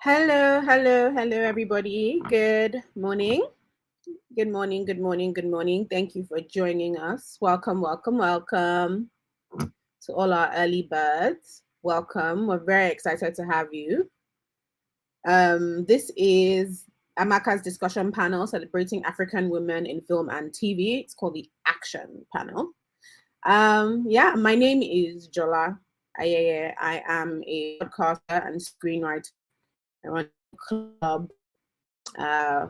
Hello, everybody. Good morning. Good morning. Thank you for joining us. Welcome to all our early birds. Welcome. We're very excited to have you. This is AMAKA's discussion panel celebrating African women in film and TV. It's called the Action Panel. My name is Jola Ayeye. I am a podcaster and screenwriter. I run a club.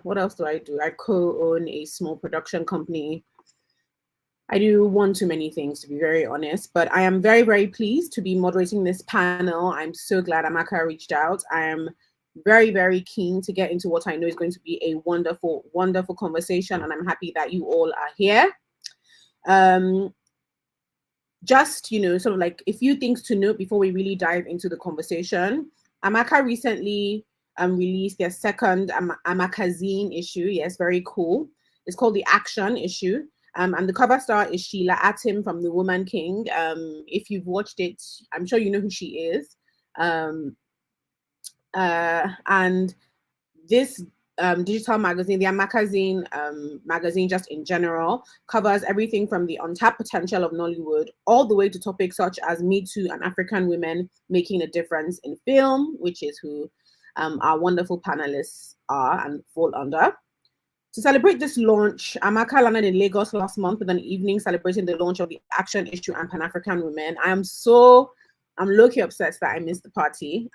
What else do? I co-own a small production company. I do one too many things, to be very honest, but I am very, very pleased to be moderating this panel. I'm so glad AMAKA reached out. I am very, very keen to get into what I know is going to be a wonderful, wonderful conversation, and I'm happy that you all are here. Just, sort of like a few things to note before we really dive into the conversation. AMAKA recently released their second AMAKAzine issue. Yes, very cool. It's called the Action issue. And the cover star is Sheila Atim from The Woman King. If you've watched it, I'm sure you know who she is. And this digital magazine, the AMAKAzine magazine, just in general, covers everything from the untapped potential of Nollywood all the way to topics such as Me Too and African women making a difference in film, which is who our wonderful panelists are and fall under. To celebrate this launch, AMAKA landed in Lagos last month with an evening celebrating the launch of the Action issue and Pan-African Women. I'm low-key upset that I missed the party.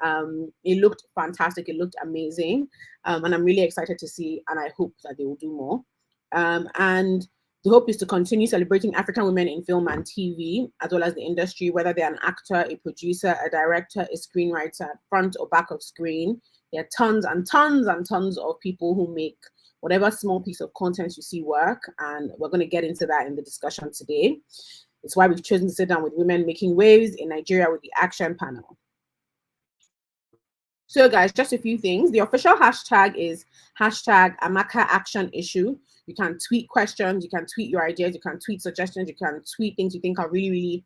It looked fantastic. It looked amazing. And I'm really excited to see, and I hope that they will do more. And the hope is to continue celebrating African women in film and TV, as well as the industry, whether they're an actor, a producer, a director, a screenwriter, front or back of screen. There are tons and tons and tons of people who make whatever small piece of content you see work, and we're going to get into that in the discussion today. It's why we've chosen to sit down with women making waves in Nigeria with the Action Panel. So guys, just a few things. The official hashtag is hashtag AMAKA Action Issue. You can tweet questions, you can tweet your ideas, you can tweet suggestions, you can tweet things you think are really, really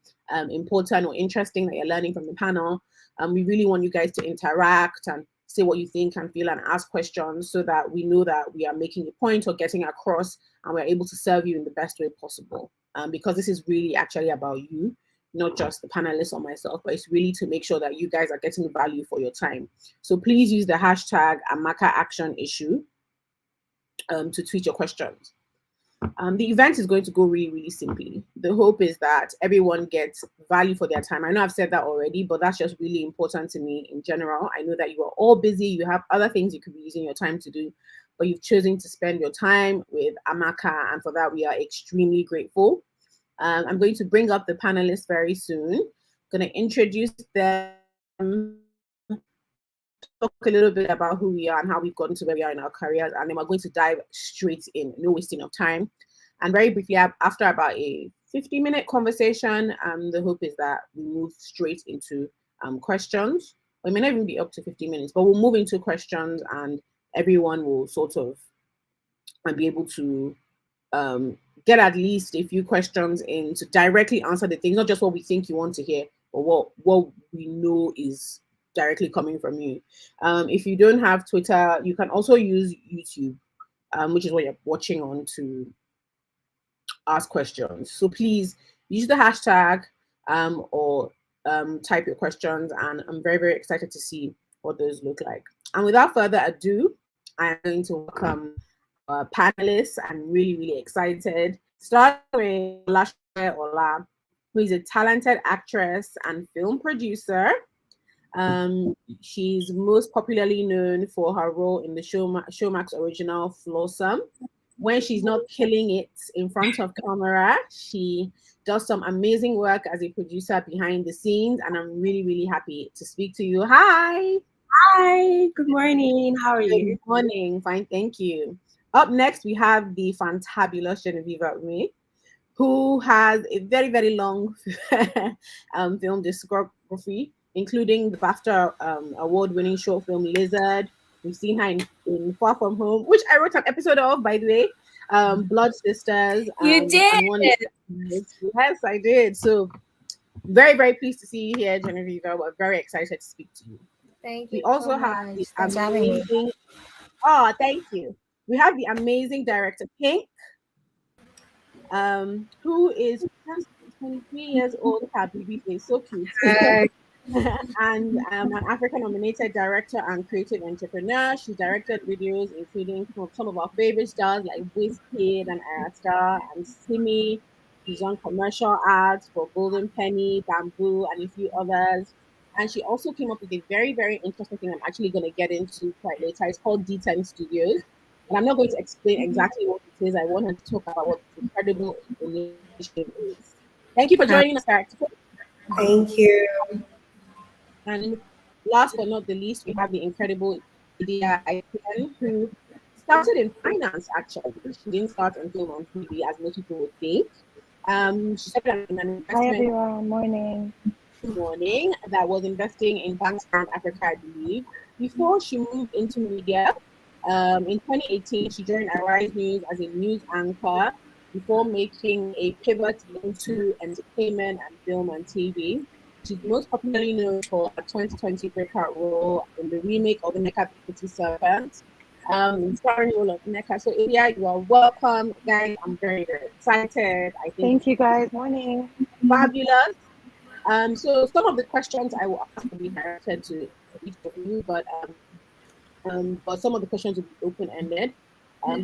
important or interesting that you're learning from the panel. We really want you guys to interact and say what you think and feel and ask questions so that we know that we are making a point or getting across and we're able to serve you in the best way possible. Because this is really actually about you, not just the panelists or myself, but it's really to make sure that you guys are getting value for your time. So please use the hashtag AMAKA Action Issue to tweet your questions. The event is going to go really, really simply. The hope is that everyone gets value for their time. I know I've said that already, but that's just really important to me in general. I know that you are all busy. You have other things you could be using your time to do, but you've chosen to spend your time with AMAKA, and for that, we are extremely grateful. I'm going to bring up the panelists very soon. I'm going to introduce them, talk a little bit about who we are and how we've gotten to where we are in our careers, and then we're going to dive straight in, no wasting of time. And very briefly, after about a 50-minute conversation, the hope is that we move straight into questions. It may not even be up to 50 minutes, but we'll move into questions and everyone will sort of be able to get at least a few questions in to directly answer the things, not just what we think you want to hear, but what we know is directly coming from you. If you don't have Twitter, you can also use YouTube, which is what you're watching on, to ask questions. So please use the hashtag or type your questions, and I'm very, very excited to see what those look like. And without further ado, I'm going to welcome our panelists. I'm really, really excited. Starting with Jola Ola, who is a talented actress and film producer. She's most popularly known for her role in the Showmax original Flawsome. When she's not killing it in front of camera, she does some amazing work as a producer behind the scenes, and I'm really, really happy to speak to you. Hi. Hi, good morning. How are you? Good morning. Fine, thank you. Up next, we have the fantabulous Genoveva Umeh, who has a very, very long film discography, including the BAFTA award-winning short film Lizard. We've seen her in Far From Home, which I wrote an episode of, by the way, Blood Sisters. You did. Yes, I did. So very, very pleased to see you here, Genoveva. We're very excited to speak to you. Thank We you so also have the much. Thanks for having me. amazing, oh, thank you. We have the amazing director, Pink, who is just 23 years old. Her baby face, so cute. And an African nominated director and creative entrepreneur. She directed videos including some of our favorite stars like Wizkid and Ayastar and Simi. She's on commercial ads for Golden Penny, Bamboo, and a few others. And she also came up with a very, very interesting thing I'm actually going to get into quite later. It's called D10 Studios. And I'm not going to explain exactly what it is. I want her to talk about what this incredible initiative is. Thank you for joining us, Director. Thank you. And last but not the least, we have the incredible Idia Aisien, who started in finance actually. She didn't start in film and TV as most people would think. She started in an Hi investment everyone, morning. morning that was investing in banks around Africa, I believe, before she moved into media. In 2018, she joined Arise News as a news anchor before making a pivot into entertainment and film and TV. She's most popularly known for a 2020 breakout role in the remake of Nneka Pretty Serpent, starring role of Nneka. So, Ilya, you are welcome, guys. I'm very, very excited. I think Thank you guys, morning. fabulous. So some of the questions I will ask will be directed to each of you, but some of the questions will be open-ended.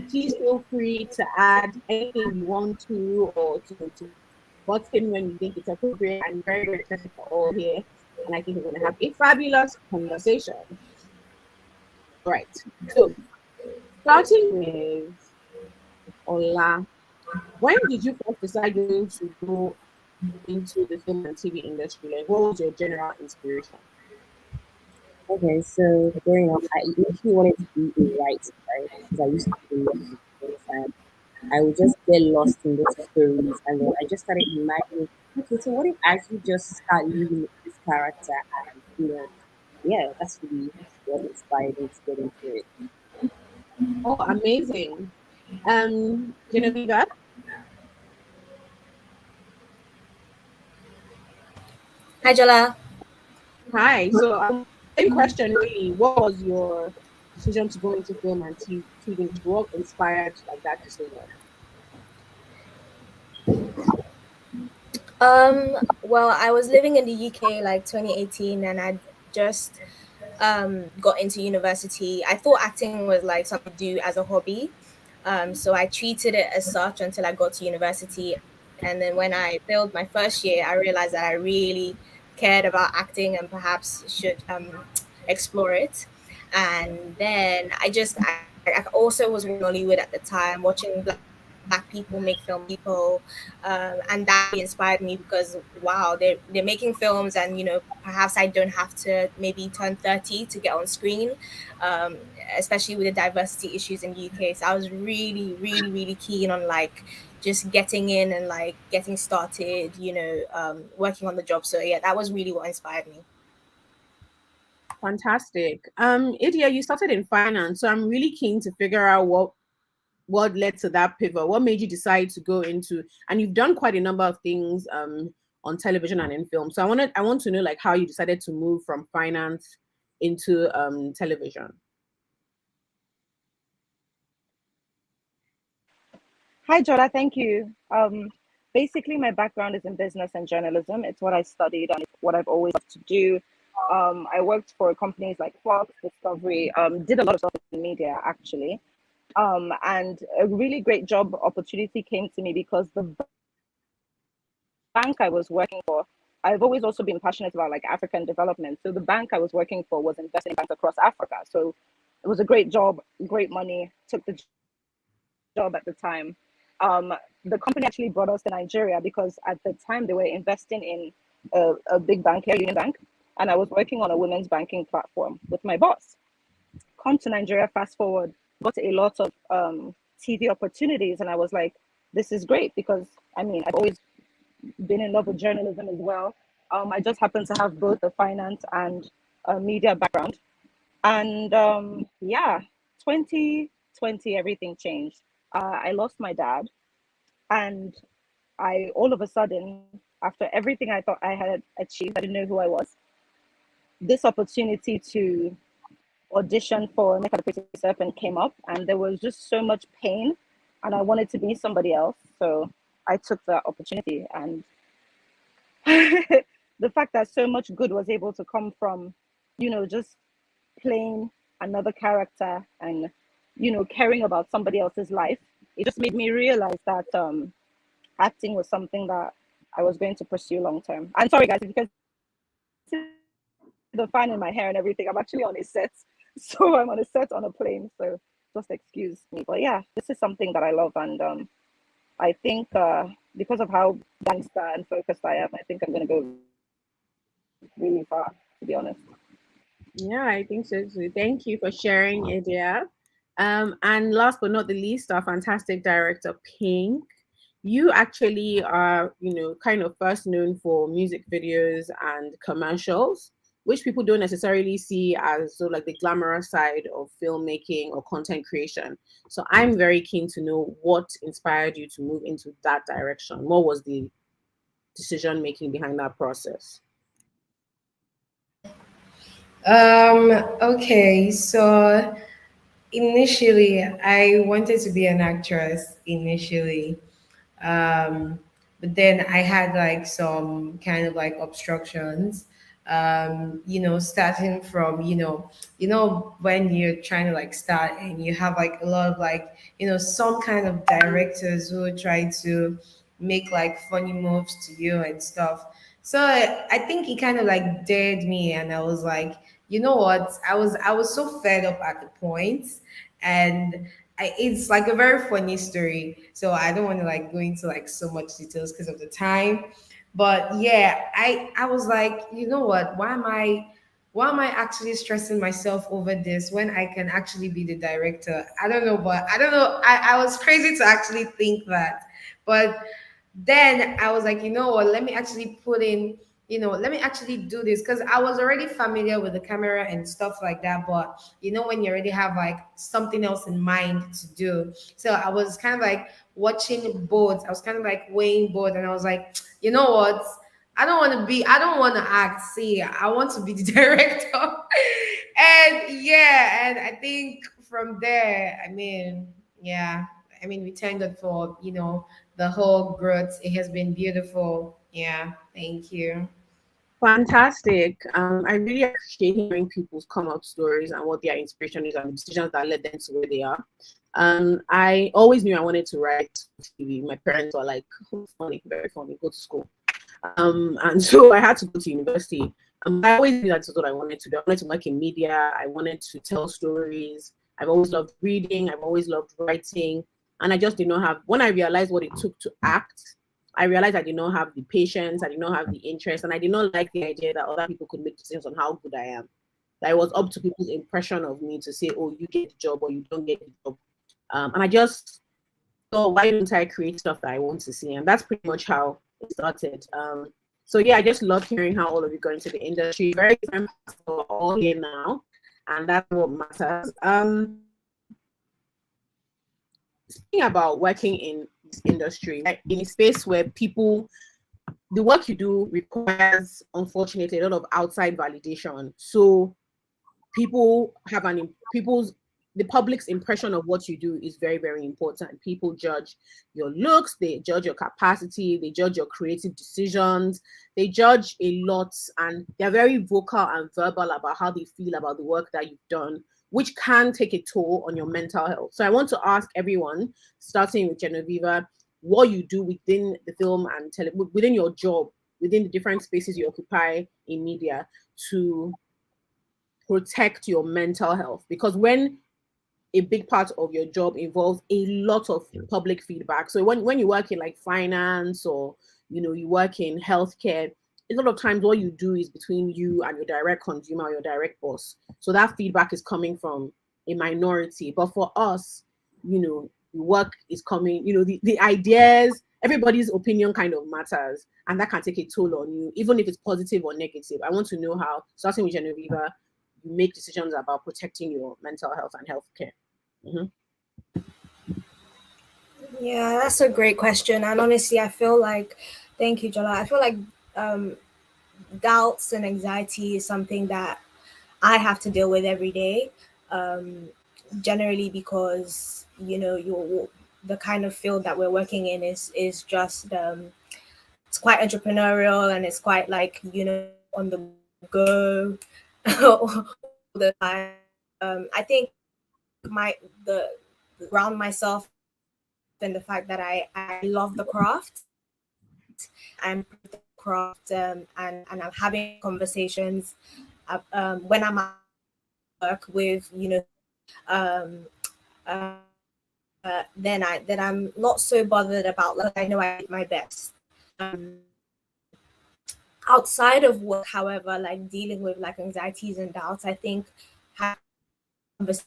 Please feel free to add anything you want to or to butt in when you think it's appropriate. I'm very, very excited for all here, and I think we're going to have a fabulous conversation. All right. So starting with Ola, when did you first decide you going to go into the film and TV industry? Like, what was your general inspiration? Okay, so growing up, I initially wanted to be a writer, right? Because I used to be and I would just get lost in those stories, and then I just started imagining, okay, so what if I actually just start living with this character, and yeah, that's really what inspired me to get into it. Oh, amazing. Genoveva, Hi, Jola. hi. So, same question really. What was your decision to go into film and TV industry? What inspired like that decision? Well, I was living in the UK like 2018, and I just got into university. I thought acting was like something to do as a hobby. So I treated it as such until I got to university. And then when I failed my first year, I realized that I really cared about acting and perhaps should explore it. And then I also was watching Nollywood at the time, watching Black people make films about Black people, and that really inspired me because wow, they're making films, and perhaps I don't have to maybe turn 30 to get on screen, um, especially with the diversity issues in UK. So I was really, really, really keen on like just getting in and like getting started, working on the job. So yeah, that was really what inspired me. Fantastic. Idia, you started in finance, so I'm really keen to figure out what led to that pivot. What made you decide to go into? And you've done quite a number of things on television and in film. So I want to know like how you decided to move from finance into television. Hi Jola, thank you. Basically my background is in business and journalism. It's what I studied and it's what I've always loved to do. I worked for companies like Fox, Discovery, did a lot of stuff in media actually. And a really great job opportunity came to me because the bank I was working for, I've always also been passionate about like African development. So the bank I was working for was investing in banks across Africa. So it was a great job, great money, took the job at the time. Um, the company actually brought us to Nigeria because at the time they were investing in a big bank here, Union Bank, and I was working on a women's banking platform with my boss. Come to Nigeria, fast forward, got a lot of TV opportunities, and I was like, this is great because I mean, I've always been in love with journalism as well. I just happen to have both a finance and a media background. And yeah, 2020, everything changed. I lost my dad, and I all of a sudden, after everything I thought I had achieved, I didn't know who I was. this opportunity to audition for Make the Pretty Serpent came up, and there was just so much pain, and I wanted to be somebody else. So I took that opportunity, and the fact that so much good was able to come from, just playing another character and, caring about somebody else's life, it just made me realize that acting was something that I was going to pursue long term. And sorry, guys, if you can see the fan in my hair and everything, I'm actually on a set. So I'm on a set on a plane. So just excuse me. But yeah, this is something that I love. And I think because of how gangster and focused I am, I think I'm going to go really far, to be honest. Yeah, I think so too. Thank you for sharing, Idia. And last but not the least, our fantastic director, Pink. You actually are, kind of first known for music videos and commercials, which people don't necessarily see as sort of like the glamorous side of filmmaking or content creation. So I'm very keen to know what inspired you to move into that direction. What was the decision making behind that process? Okay, so initially I wanted to be an actress initially. um but then I had like some kind of like obstructions, starting from, when you're trying to like start and you have like a lot of like, some kind of directors who try to make like funny moves to you and stuff. So I think it kind of like dared me, and I was like, you know what, I was so fed up at the point. And it's like a very funny story, so I don't want to like go into like so much details because of the time. But yeah, I was like, you know what, why am I actually stressing myself over this when I can actually be the director? I don't know, but I don't know, I was crazy to actually think that. But then I was like, you know what, let me actually put in, let me actually do this, because I was already familiar with the camera and stuff like that. But when you already have like something else in mind to do. So I was kind of like watching both. I was kind of like weighing both, and I was like, you know what? I don't want to act. See, I want to be the director. And yeah, and I think from there, yeah, we thank God for, the whole growth. It has been beautiful. Yeah, thank you. Fantastic. I really appreciate hearing people's come up stories and what their inspiration is and the decisions that led them to where they are. I always knew I wanted to write TV. My parents were like, oh, funny, very funny, go to school. And so I had to go to university. I always knew that's what I wanted to do. I wanted to work in media. I wanted to tell stories. I've always loved reading. I've always loved writing. And I just did not have, when I realized what it took to act, I realized I did not have the patience, I did not have the interest, and I did not like the idea that other people could make decisions on how good I am. That it was up to people's impression of me to say, oh, you get the job or you don't get the job. And I just thought, why don't I create stuff that I want to see? And that's pretty much how it started. So yeah, I just love hearing how all of you got into the industry. Very different paths, we're all here now, and that's what matters. Speaking about working in this industry, like in a space where the work you do requires, unfortunately, a lot of outside validation. So people's the public's impression of what you do is very, very important. People judge your looks, they judge your capacity, they judge your creative decisions, they judge a lot, and they're very vocal and verbal about how they feel about the work that you've done, which can take a toll on your mental health. So I want to ask everyone, starting with Genoveva, what you do within the film and within your job, within the different spaces you occupy in media, to protect your mental health. Because when a big part of your job involves a lot of public feedback. So when you work in like finance, or you work in healthcare, a lot of times what you do is between you and your direct consumer or your direct boss. So that feedback is coming from a minority. But for us, the work is coming, the ideas, everybody's opinion kind of matters, and that can take a toll on you, even if it's positive or negative. I want to know how, starting with Genoveva, you make decisions about protecting your mental health and healthcare. Mm-hmm. Yeah, that's a great question. And honestly, I feel like, thank you, Jola. I feel like doubts and anxiety is something that I have to deal with every day. Um, Generally because the kind of field that we're working in is just it's quite entrepreneurial, and it's quite like on the go all the time. I think my the ground myself in the fact that I love the craft, I'm practicing the craft, and I'm having conversations when I'm at work with then I'm not so bothered about, like, I know I did my best. Outside of work, however, like dealing with like anxieties and doubts, I think conversations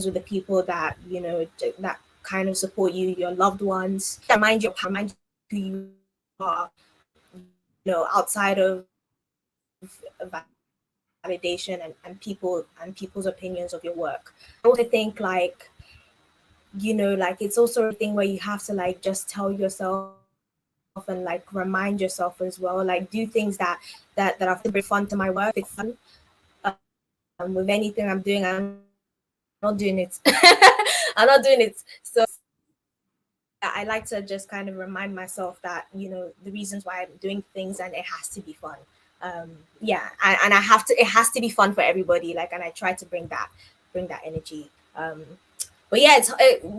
with the people that that kind of support you, your loved ones, remind you who you are, outside of validation and people's opinions of your work. I also think like like it's also a thing where you have to like just tell yourself and like remind yourself as well, like do things that are fun to my work. If it's fun with anything I'm doing, I'm not doing it. I'm not doing it. So yeah, I like to just kind of remind myself that the reasons why I'm doing things, and it has to be fun. Yeah, and I have to. It has to be fun for everybody. Like, and I try to bring that energy. But yeah,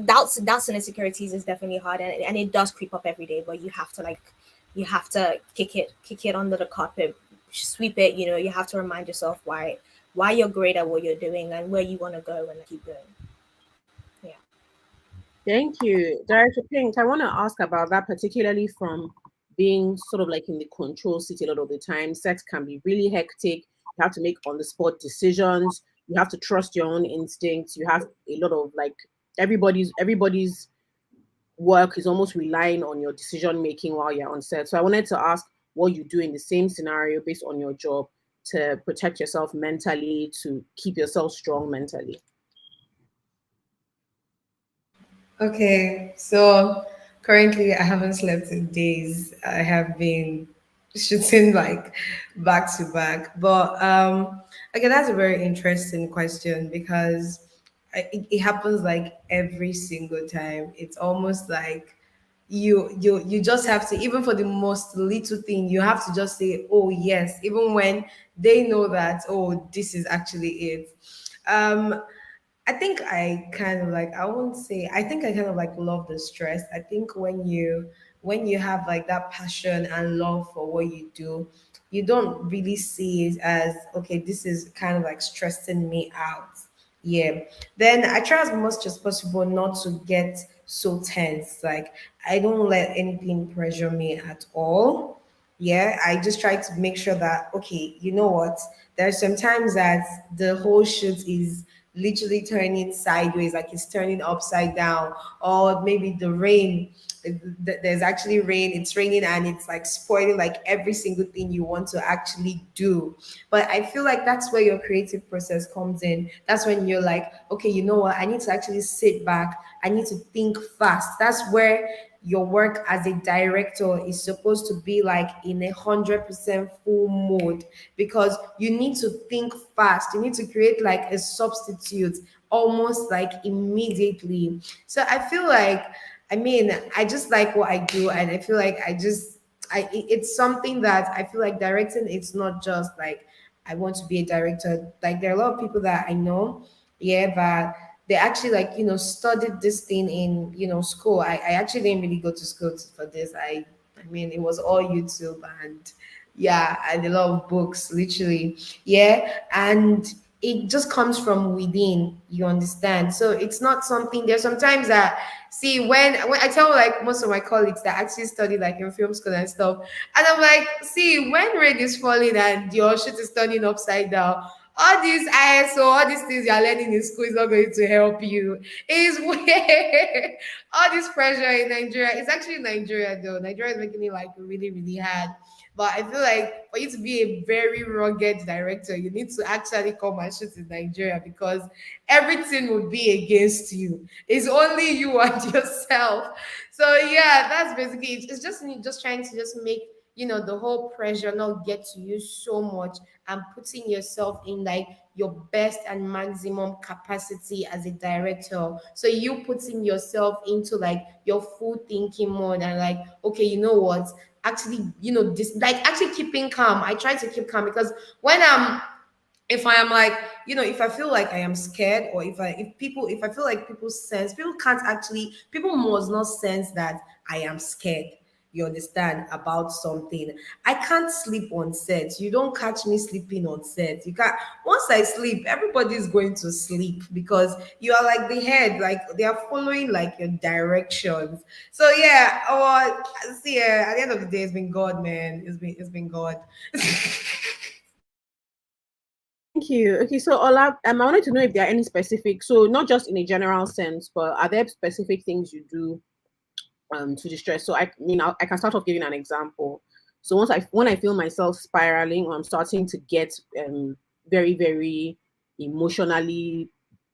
doubts and insecurities is definitely hard, and it does creep up every day. But you have to kick it under the carpet, sweep it. You have to remind yourself why you're great at what you're doing and where you want to go, and keep going. Yeah. Thank you. Director Pink, I want to ask about that, particularly from being sort of like in the control seat a lot of the time. Sex can be really hectic. You have to make on the spot decisions. You have to trust your own instincts. You have a lot of like everybody's work is almost relying on your decision making while you're on set. So I wanted to ask what you do in the same scenario based on your job to protect yourself mentally, to keep yourself strong mentally. Okay, so currently I haven't slept in days. I have been shooting like back to back. But okay, that's a very interesting question because it happens like every single time. It's almost like you just have to, even for the most little thing, you have to just say, oh yes, even when they know that, oh, this is actually it. um I think I kind of like, I won't say, I think I kind of like love the stress. I think when you have like that passion and love for what you do, you don't really see it as, okay, this is kind of like stressing me out. Yeah. Then I try as much as possible not to get so tense. Like, I don't let anything pressure me at all. Yeah, I just try to make sure that, okay, you know what, there's sometimes that the whole shoot is literally turning sideways, like it's turning upside down, or maybe the rain, there's actually rain, it's raining and it's like spoiling like every single thing you want to actually do. But I feel like that's where your creative process comes in. That's when you're like, okay, you know what, I need to actually sit back, I need to think fast. That's where your work as a director is supposed to be like in 100% full mode, because you need to think fast, you need to create like a substitute almost like immediately. So I feel like, I mean, I just like what I do, and I feel like it's something that I feel like directing, it's not just like I want to be a director. Like, there are a lot of people that I know, yeah, but they actually like, studied this thing in, school. I actually didn't really go to school for this. I mean, it was all YouTube and yeah, and a lot of books, literally. Yeah. And it just comes from within, you understand? So it's not something, there's sometimes that, see, when I tell like most of my colleagues that actually study like in film school and stuff, and I'm like, see, when rain is falling and your shit is turning upside down, all these ISO, all these things you're learning in school is not going to help you. It's weird. All this pressure in Nigeria. It's actually Nigeria though. Nigeria is making it like really, really hard. But I feel like for you to be a very rugged director, you need to actually come and shoot in Nigeria, because everything would be against you. It's only you and yourself. So yeah, that's basically it. It's just me just trying to just make the whole pressure not get to you so much, and putting yourself in like your best and maximum capacity as a director. So you putting yourself into like your full thinking mode, and like, okay, you know what? Actually, this, like, actually keeping calm. I try to keep calm, because when if I am like, if I feel like I am scared, or if I feel like people must not sense that I am scared, you understand, about something. I can't sleep on set. You don't catch me sleeping on set. You can't. Once I sleep, everybody's going to sleep, because you are like the head, like they are following like your directions. So yeah, see, at the end of the day, it's been God, man. It's been God. Thank you. Okay, so Ola, I wanted to know if there are any specific, so not just in a general sense, but are there specific things you do to distress? So I can start off giving an example. So when I feel myself spiraling, or I'm starting to get very, very emotionally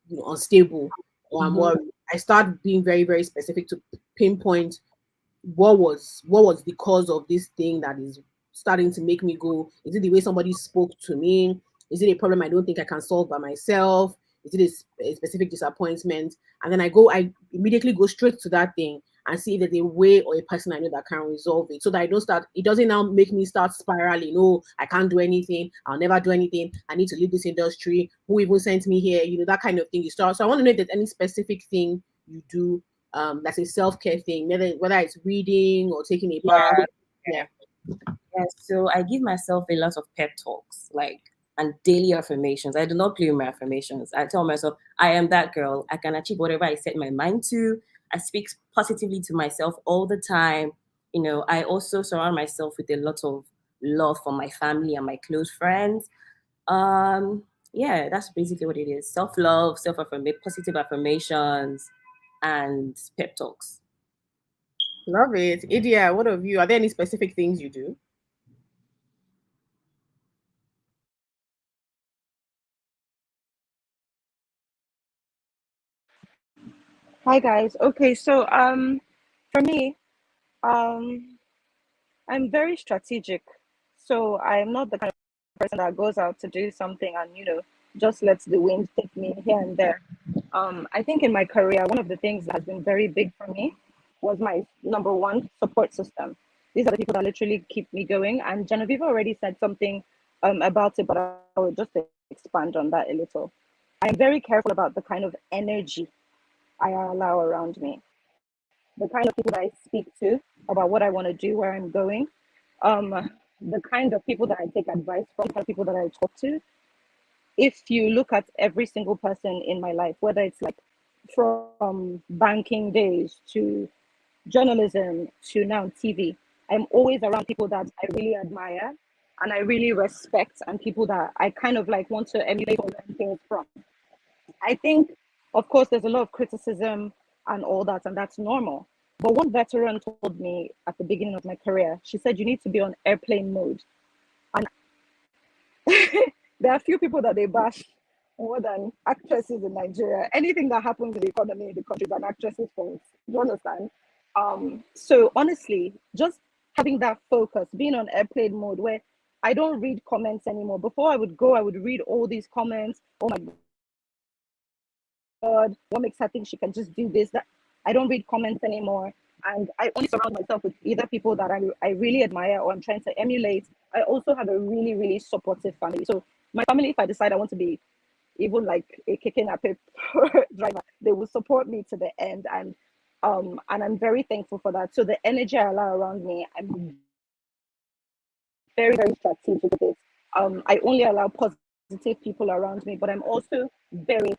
unstable, or I'm Mm-hmm. worried, I start being very, very specific to pinpoint what was the cause of this thing that is starting to make me go. Is it the way somebody spoke to me? Is it a problem I don't think I can solve by myself? Is it a specific disappointment? And then I immediately go straight to that thing and see if there's a way or a person I know that can resolve it, so that it doesn't now make me start spiraling. Oh, I can't do anything, I'll never do anything, I need to leave this industry, who even sent me here, that kind of thing you start. So I want to know if there's any specific thing you do that's a self-care thing, whether it's reading or taking a bath. Yeah. Yeah. Yeah, so I give myself a lot of pep talks, like, and daily affirmations. I do not play with my affirmations. I tell myself, I am that girl. I can achieve whatever I set my mind to. I speak positively to myself all the time. I also surround myself with a lot of love from my family and my close friends. Yeah, that's basically what it is. Self-love, positive affirmations, and pep talks. Love it. Idia, what of you? Are there any specific things you do? Hi guys. Okay, so for me, um I'm very strategic. So I'm not the kind of person that goes out to do something and just lets the wind take me here and there. I think in my career, one of the things that has been very big for me was my number one support system. These are the people that literally keep me going. And Genoveva already said something about it, but I will just expand on that a little. I'm very careful about the kind of energy I allow around me, the kind of people that I speak to about what I want to do, where I'm going, the kind of people that I take advice from, the kind of people that I talk to. If you look at every single person in my life, whether it's like from banking days to journalism to now TV, I'm always around people that I really admire and I really respect, and people that I kind of like want to emulate or learn things from. I think, of course, there's a lot of criticism and all that, and that's normal. But one veteran told me at the beginning of my career, she said, you need to be on airplane mode. And there are a few people that they bash more than actresses in Nigeria. Anything that happens in the economy in the country is an actress's fault. Do you understand? So honestly, just having that focus, being on airplane mode where I don't read comments anymore. Before I would go, I would read all these comments. Oh my God, what makes her think she can just do this? That I don't read comments anymore. And I only surround myself with either people that I really admire or I'm trying to emulate. I also have a really, really supportive family. So my family, if I decide I want to be even like a kicking a pep driver, they will support me to the end. And I'm very thankful for that. So the energy I allow around me, I'm very, very strategic with it. I only allow positive people around me, but I'm also very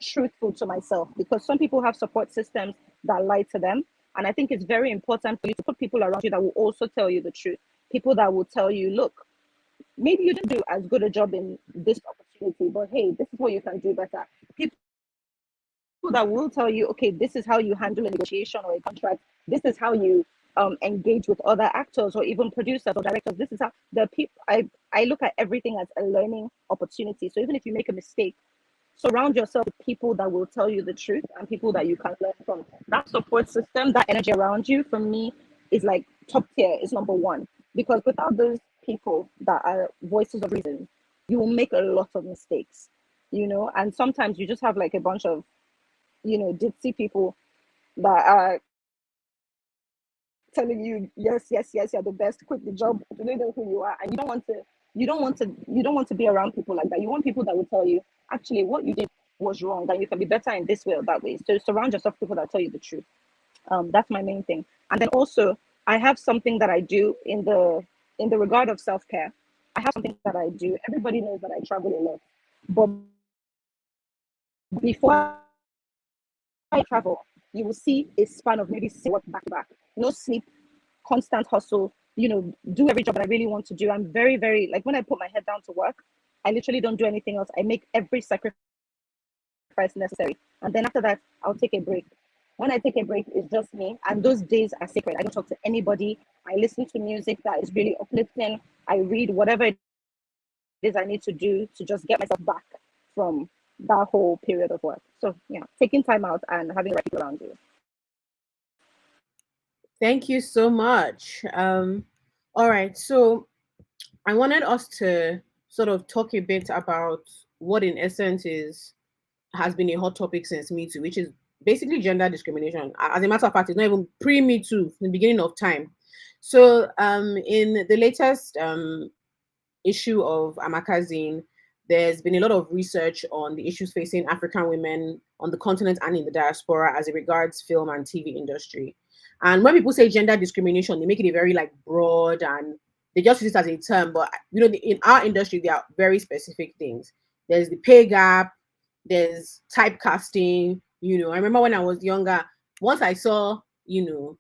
truthful to myself, because some people have support systems that lie to them. And I think it's very important for you to put people around you that will also tell you the truth. People that will tell you, look, maybe you didn't do as good a job in this opportunity, but hey, this is what you can do better. People that will tell you, okay, this is how you handle a negotiation or a contract. This is how you engage with other actors or even producers or directors. This is how the people. I look at everything as a learning opportunity. So even if you make a mistake, surround yourself with people that will tell you the truth and people that you can learn from. That support system, that energy around you, for me, is like top tier. Is number one. because without those people that are voices of reason, you will make a lot of mistakes, you know. And sometimes you just have like a bunch of, you know, ditzy people that are telling you yes, yes, yes, you're the best, quit the job, do they know who you are? And you don't want to be around people like that. You want people that will tell you actually what you did was wrong and you can be better in this way or that way. So surround yourself with people that tell you the truth. That's my main thing. And then also I have something that I do in the regard of self-care. I have something that I do. Everybody knows that I travel a lot. But before I travel, you will see a span of maybe 6 work back to back. No sleep, constant hustle, you know, do every job that I really want to do. I'm very, very, like when I put my head down to work, I literally don't do anything else. I make every sacrifice necessary. And then after that, I'll take a break. When I take a break, it's just me. And those days are sacred. I don't talk to anybody. I listen to music that is really uplifting. I read whatever it is I need to do to just get myself back from that whole period of work. So yeah, taking time out and having the right people around you. Thank you so much. All right, so I wanted us to sort of talk a bit about what, in essence, is has been a hot topic since Me Too, which is basically gender discrimination. As a matter of fact, it's not even pre Me Too, in the beginning of time. So, in the latest issue of AMAKA, there's been a lot of research on the issues facing African women on the continent and in the diaspora as it regards film and TV industry. And when people say gender discrimination, they make it a very like broad, and they just use it as a term. But you know, in our industry, there are very specific things. There's the pay gap, there's typecasting. You know, I remember when I was younger, once I saw, you know,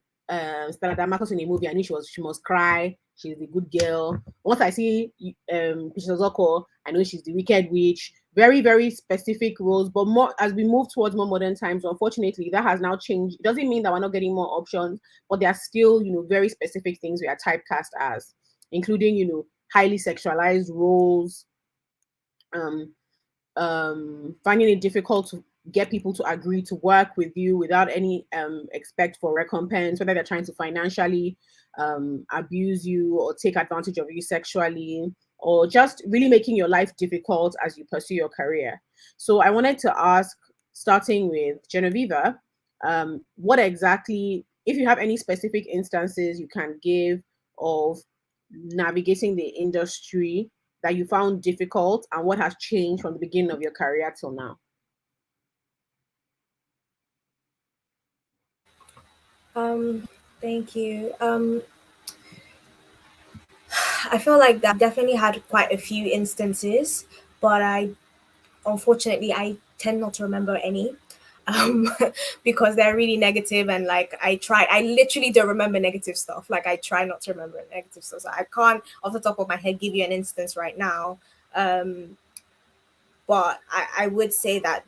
Stella Marcos in a movie, I knew she must cry. She's the good girl. Once I see Zoko, I know she's the wicked witch. Very, very specific roles. But more as we move towards more modern times, unfortunately, that has now changed. It doesn't mean that we're not getting more options, but there are still, you know, very specific things we are typecast as, including, you know, highly sexualized roles, um, finding it difficult to get people to agree to work with you without any expect for recompense, whether they're trying to financially abuse you or take advantage of you sexually, or just really making your life difficult as you pursue your career. So I wanted to ask, starting with Genoveva, what exactly, if you have any specific instances you can give of navigating the industry that you found difficult, and what has changed from the beginning of your career till now? Thank you. I feel like that definitely had quite a few instances, but unfortunately I tend not to remember any. Um, because they're really negative, and like I literally don't remember negative stuff. Like I try not to remember negative stuff. So I can't off the top of my head give you an instance right now. But I would say that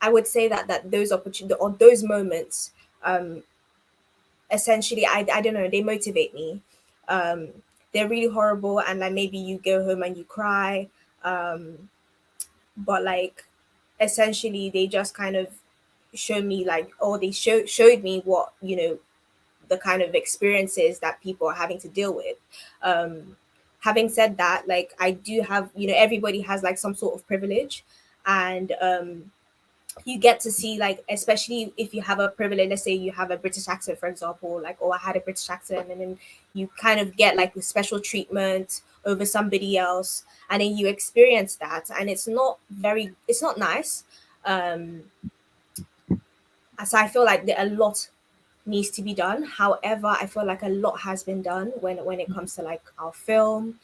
that those opportunities or those moments, essentially, I don't know, they motivate me. Um, they're really horrible, and like maybe you go home and you cry. But like essentially they just kind of show me like, or they showed me what, you know, the kind of experiences that people are having to deal with. Having said that, like I do have, you know, everybody has like some sort of privilege, and you get to see, like, especially if you have a privilege, let's say you have a British accent, for example, like, or I had a British accent, and then you kind of get like the special treatment over somebody else, and then you experience that, and it's not nice. um so I feel like a lot needs to be done. However, I feel like a lot has been done when it comes to like our film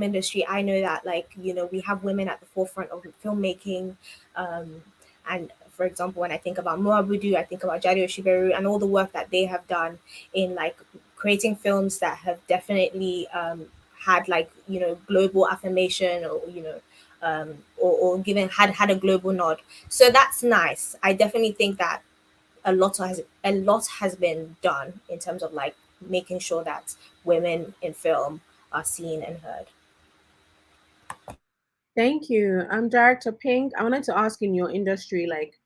industry. I know that, like, you know, we have women at the forefront of filmmaking. And for example, when I think about Moa Budu, I think about Jadi Oshiberu and all the work that they have done in like creating films that have definitely had, like, you know, global affirmation, or you know, or given had a global nod. So that's nice. I definitely think that a lot has been done in terms of like making sure that women in film are seen and heard. Thank you. I'm Director Pink. I wanted to ask, in your industry, like,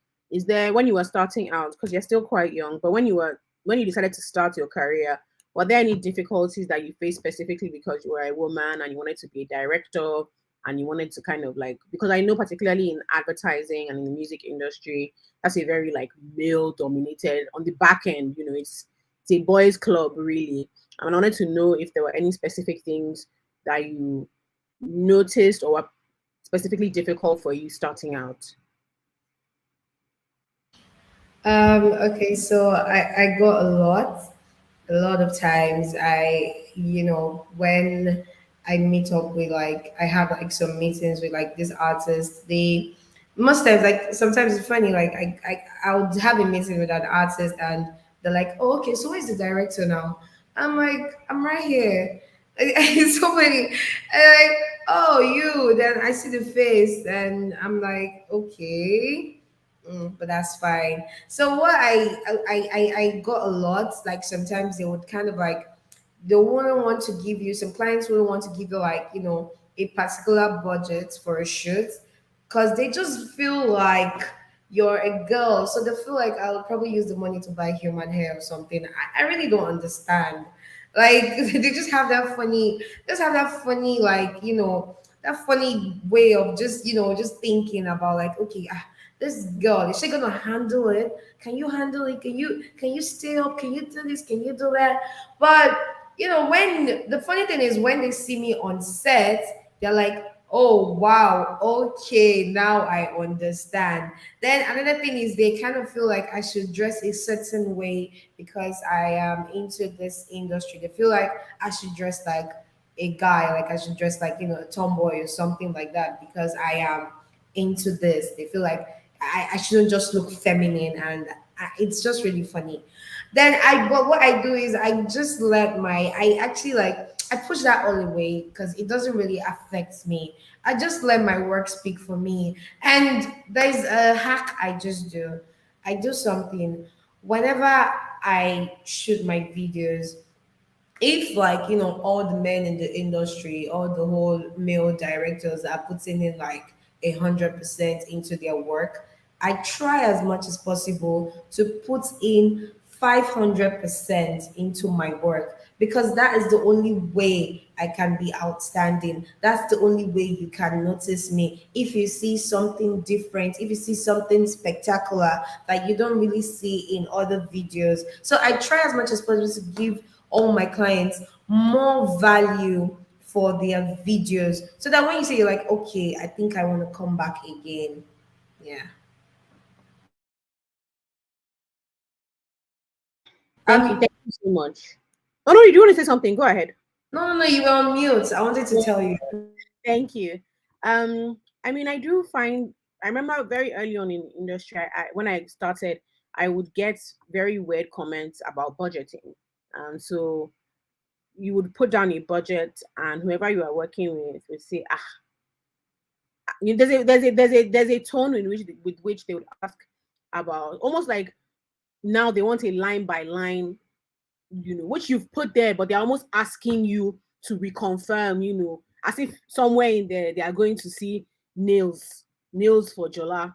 when you were starting out, because you're still quite young, but when you decided to start your career, were there any difficulties that you faced specifically because you were a woman and you wanted to be a director and you wanted to kind of like, because I know particularly in advertising and in the music industry, that's a very like male dominated on the back end, it's a boys club really. And I wanted to know if there were any specific things that you noticed or were specifically difficult for you starting out. Okay, so I got a lot of times when I meet up with like, I have like some meetings with like these artists, they, most times, like sometimes it's funny, like I would have a meeting with an artist and they're like, oh, okay, so where's the director now? I'm like, I'm right here. It's so funny. And like, oh, you, then I see the face and I'm like, okay. But that's fine. So what I got a lot, like sometimes they would kind of like, they wouldn't want to give you, some clients wouldn't want to give you like, a particular budget for a shoot because they just feel like you're a girl. So they feel like I'll probably use the money to buy human hair or something. I really don't understand. Like they just have that funny, like, that funny way of just, just thinking about like, okay, this girl, is she gonna handle it? Can you handle it? Can you stay up? Can you do this? Can you do that? But when the funny thing is when they see me on set, they're like, oh wow, okay, now I understand. Then another thing is they kind of feel like I should dress a certain way because I am into this industry. They feel like I should dress like a guy, like I should dress like, a tomboy or something like that because I am into this. They feel like I shouldn't just look feminine, and it's just really funny. Then but what I do is I just I actually like, I push that all away because it doesn't really affect me. I just let my work speak for me. And there's a hack I just do. I do something whenever I shoot my videos. If like, all the men in the industry, all the whole male directors are putting in like 100% into their work, I try as much as possible to put in 500% into my work because that is the only way I can be outstanding. That's the only way you can notice me. If you see something different, if you see something spectacular that you don't really see in other videos. So I try as much as possible to give all my clients more value for their videos so that when you say, you're like, okay, I think I want to come back again. Yeah. Thank you so much. Oh no, you do want to say something? Go ahead. No, you were on mute. I wanted to tell you. Thank you. I mean, I do find, I remember very early on in industry, when I started, I would get very weird comments about budgeting. So you would put down a budget, and whoever you are working with would say, there's a tone in which with which they would ask about, almost like now they want a line by line, which you've put there, but they're almost asking you to reconfirm, as if somewhere in there they are going to see nails for Jola,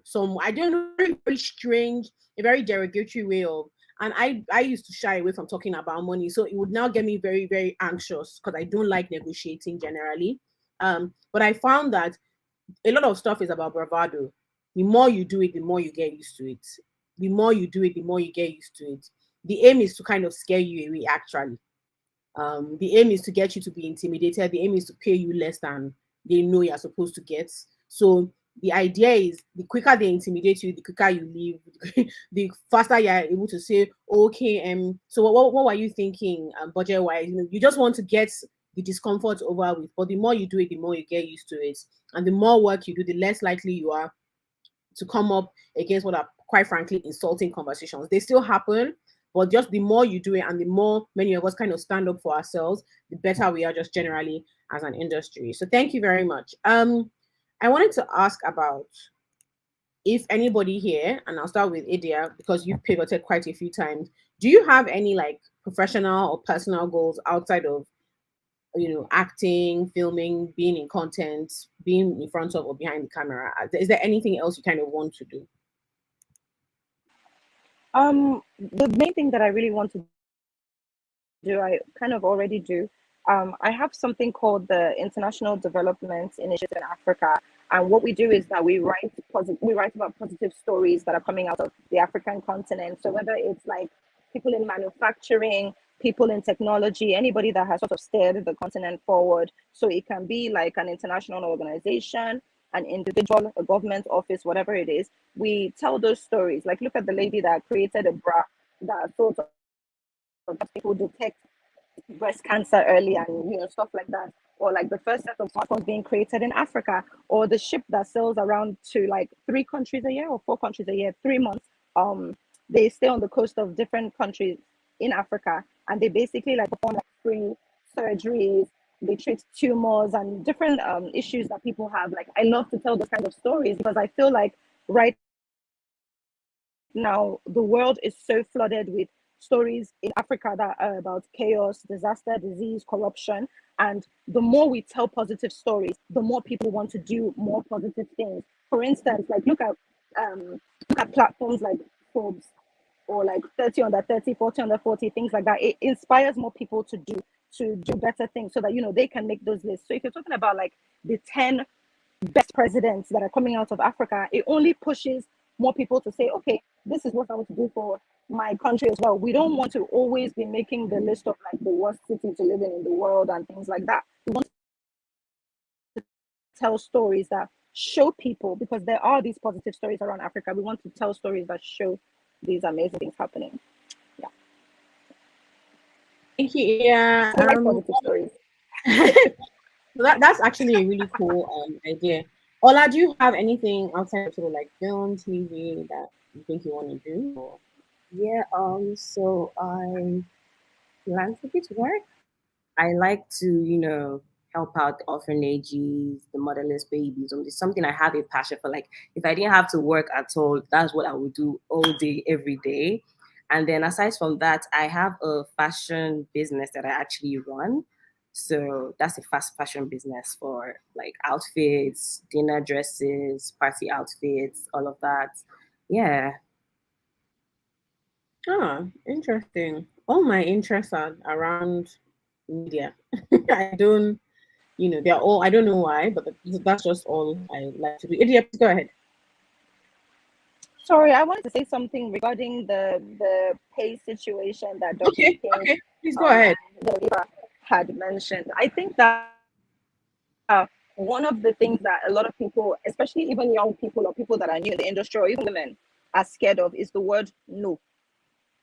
some, I don't know, very, very strange, a very derogatory way of, and I used to shy away from talking about money, so it would now get me very, very anxious because I don't like negotiating generally. But I found that a lot of stuff is about bravado. The more you do it, the more you get used to it. The more you do it, the more you get used to it. The aim is to kind of scare you away, actually. The aim is to get you to be intimidated. The aim is to pay you less than they know you're supposed to get. So the idea is the quicker they intimidate you, the quicker you leave, the faster you're able to say, okay, so what were you thinking budget wise? You just want to get the discomfort over with. But the more you do it, the more you get used to it. And the more work you do, the less likely you are to come up against what are quite frankly insulting conversations. They still happen, but just the more you do it and the more many of us kind of stand up for ourselves, the better we are just generally as an industry. So thank you very much. I wanted to ask about if anybody here, and I'll start with Idia because you've pivoted quite a few times. Do you have any like professional or personal goals outside of acting, filming, being in content, being in front of or behind the camera? Is there anything else you kind of want to do? The main thing that I really want to do, I kind of already do. I have something called the International Development Initiative in Africa, and what we do is that we write about positive stories that are coming out of the African continent. So whether it's like people in manufacturing, people in technology, anybody that has sort of steered the continent forward. So it can be like an international organization, an individual, a government office, whatever it is. We tell those stories. Like look at the lady that created a bra that sort of people detect breast cancer early and stuff like that, or like the first set of smartphones being created in Africa, or the ship that sails around to like 3 countries a year or 4 countries a year, 3 months. They stay on the coast of different countries in Africa, and they basically like perform like free surgeries. They treat tumors and different issues that people have. Like I love to tell those kind of stories because I feel like right now the world is so flooded with stories in Africa that are about chaos, disaster, disease, corruption. And the more we tell positive stories, the more people want to do more positive things. For instance, like look at platforms like Forbes or like 30 under 30, 40 under 40, things like that. It inspires more people to do better things so that they can make those lists. So if you're talking about like the 10 best presidents that are coming out of Africa, it only pushes more people to say, okay, this is what I want to do for my country as well. We don't want to always be making the list of like the worst city to live in the world and things like that. We want to tell stories that show people, because there are these positive stories around Africa. We want to tell stories that show these amazing things happening. Yeah. Thank you. Yeah. So like positive stories. So that's actually a really cool idea. Ola, do you have anything outside of sort of like film, TV that you think you want to do? Or? Yeah, so I philanthropist work. I like to, help out the orphanages, the motherless babies. It's something I have a passion for. Like, if I didn't have to work at all, that's what I would do all day, every day. And then aside from that, I have a fashion business that I actually run. So that's a fast fashion business for like outfits, dinner dresses, party outfits, all of that. Yeah. Ah, interesting. All my interests are around media. I don't, they're all, I don't know why, but that's just all I like to do. Idia, please go ahead. Sorry, I wanted to say something regarding the pay situation that Dr. Okay, King okay, please go ahead. Genoveva had mentioned. I think that one of the things that a lot of people, especially even young people or people that are new in the industry or even women, are scared of is the word no.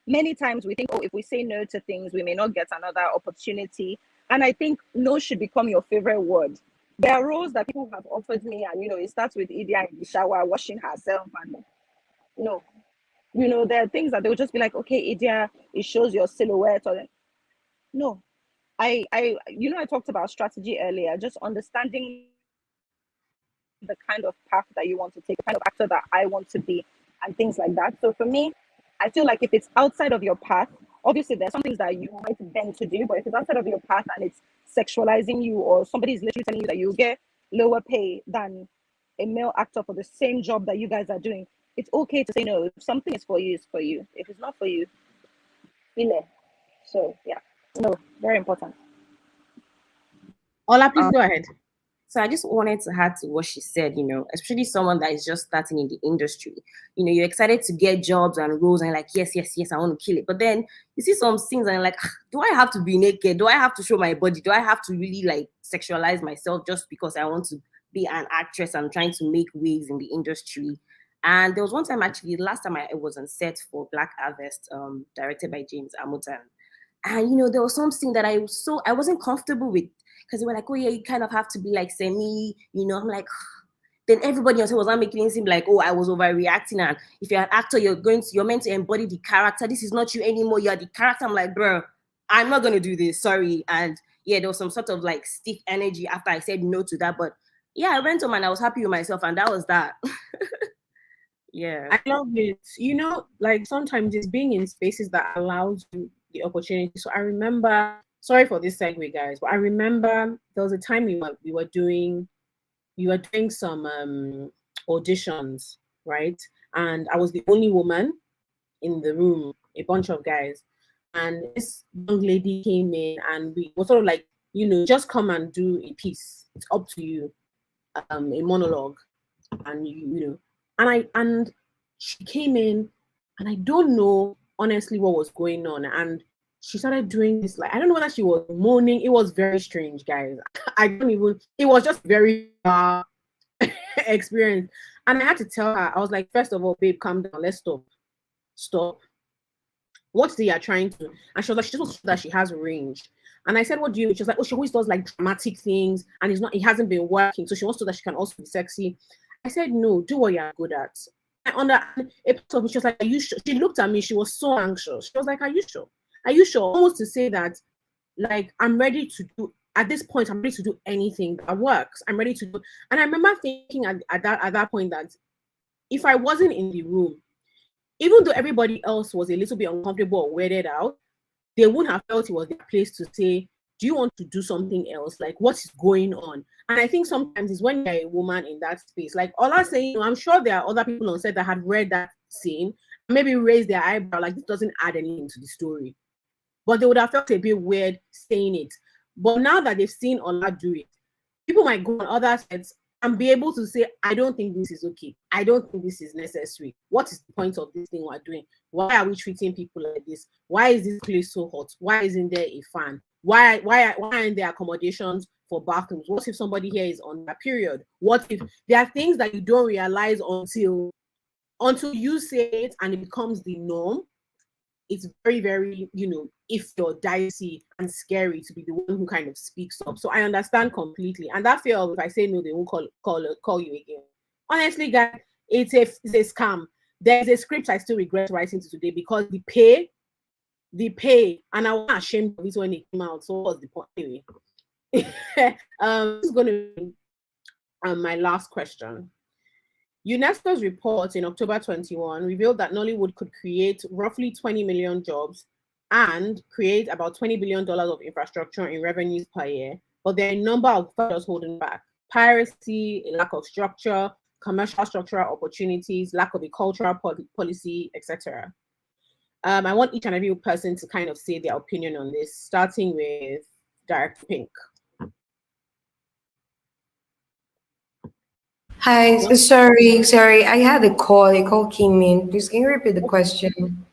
Many times we think, oh, if we say no to things, we may not get another opportunity. And I think no should become your favorite word. There are roles that people have offered me, and it starts with Idia in the shower, washing herself, and no, there are things that they'll just be like, okay, Idia, it shows your silhouette, or no. I talked about strategy earlier, just understanding the kind of path that you want to take, the kind of actor that I want to be, and things like that. So for me, I feel like if it's outside of your path, obviously there's some things that you might bend to do, but if it's outside of your path and it's sexualizing you, or somebody's literally telling you that you get lower pay than a male actor for the same job that you guys are doing, it's okay to say no. If something is for you, it's for you. If it's not for you, feel. So yeah, no, very important. Ola, please go ahead. So I just wanted to add to what she said, especially someone that is just starting in the industry. You're excited to get jobs and roles and you're like, yes, yes, yes, I want to kill it. But then you see some things and you're like, do I have to be naked? Do I have to show my body? Do I have to really like sexualize myself just because I want to be an actress and trying to make waves in the industry? And there was one time actually, last time I was on set for Black Harvest, directed by James Amutan. And there was something that I wasn't comfortable with, because they were like, oh yeah, you kind of have to be like semi, I'm like, then everybody else was not making it seem like, oh, I was overreacting. And if you're an actor, you're meant to embody the character. This is not you anymore. You're the character. I'm like, bro, I'm not gonna do this. Sorry. And yeah, there was some sort of like stiff energy after I said no to that. But yeah, I went home and I was happy with myself, and that was that. Yeah. I love it. Like sometimes it's being in spaces that allows you the opportunity. So I remember, sorry for this segue, guys, but I remember there was a time we were doing some auditions, right? And I was the only woman in the room, a bunch of guys. and this young lady came in, and we were sort of like, just come and do a piece. It's up to you, a monologue, and and she came in, and I don't know honestly what was going on, and she started doing this, like, I don't know whether she was moaning. It was very strange, guys. I don't even. It was just very experience, and I had to tell her. I was like, first of all, babe, calm down. Let's stop. What's the you're trying to? And she was like, she just that she has range. And I said, what do you? She was like, oh, she always does like dramatic things, and it hasn't been working. So she wants to that she can also be sexy. I said, no, do what you're good at. I under a part of me, she was like, are you sure? She looked at me, she was so anxious. She was like, are you sure? Are you sure? Almost to say that, like, I'm ready to do at this point, I'm ready to do anything that works. I'm ready to do. And I remember thinking at that point that if I wasn't in the room, even though everybody else was a little bit uncomfortable or weirded out, they wouldn't have felt it was their place to say, do you want to do something else? Like, what is going on? And I think sometimes it's when you're a woman in that space. Like Ola saying, I'm sure there are other people on set that had read that scene, maybe raised their eyebrow, like, this doesn't add anything to the story. But they would have felt a bit weird saying it. But now that they've seen Ola do it, people might go on other sets and be able to say, I don't think this is okay. I don't think this is necessary. What is the point of this thing we're doing? Why are we treating people like this? Why is this place so hot? Why isn't there a fan? Why aren't there accommodations for bathrooms? What if somebody here is on that period? What if there are things that you don't realize until you say it and it becomes the norm? It's very, very, if you're dicey and scary to be the one who kind of speaks up. So I understand completely. And that fear of, if I say no, they won't call you again. Honestly, guys, it's a scam. There's a script I still regret writing to today because the pay, and I was ashamed of it when it came out. So what was the point anyway? This is going to be my last question. UNESCO's report in October 21 revealed that Nollywood could create roughly 20 million jobs and create about $20 billion of infrastructure in revenues per year, but there are a number of factors holding back: piracy, a lack of structure, commercial structural opportunities, lack of a cultural policy, etc. I want each and every person to kind of say their opinion on this, starting with Director Pink. Hi, sorry. I had a call. A call came in. Please, can you repeat the question?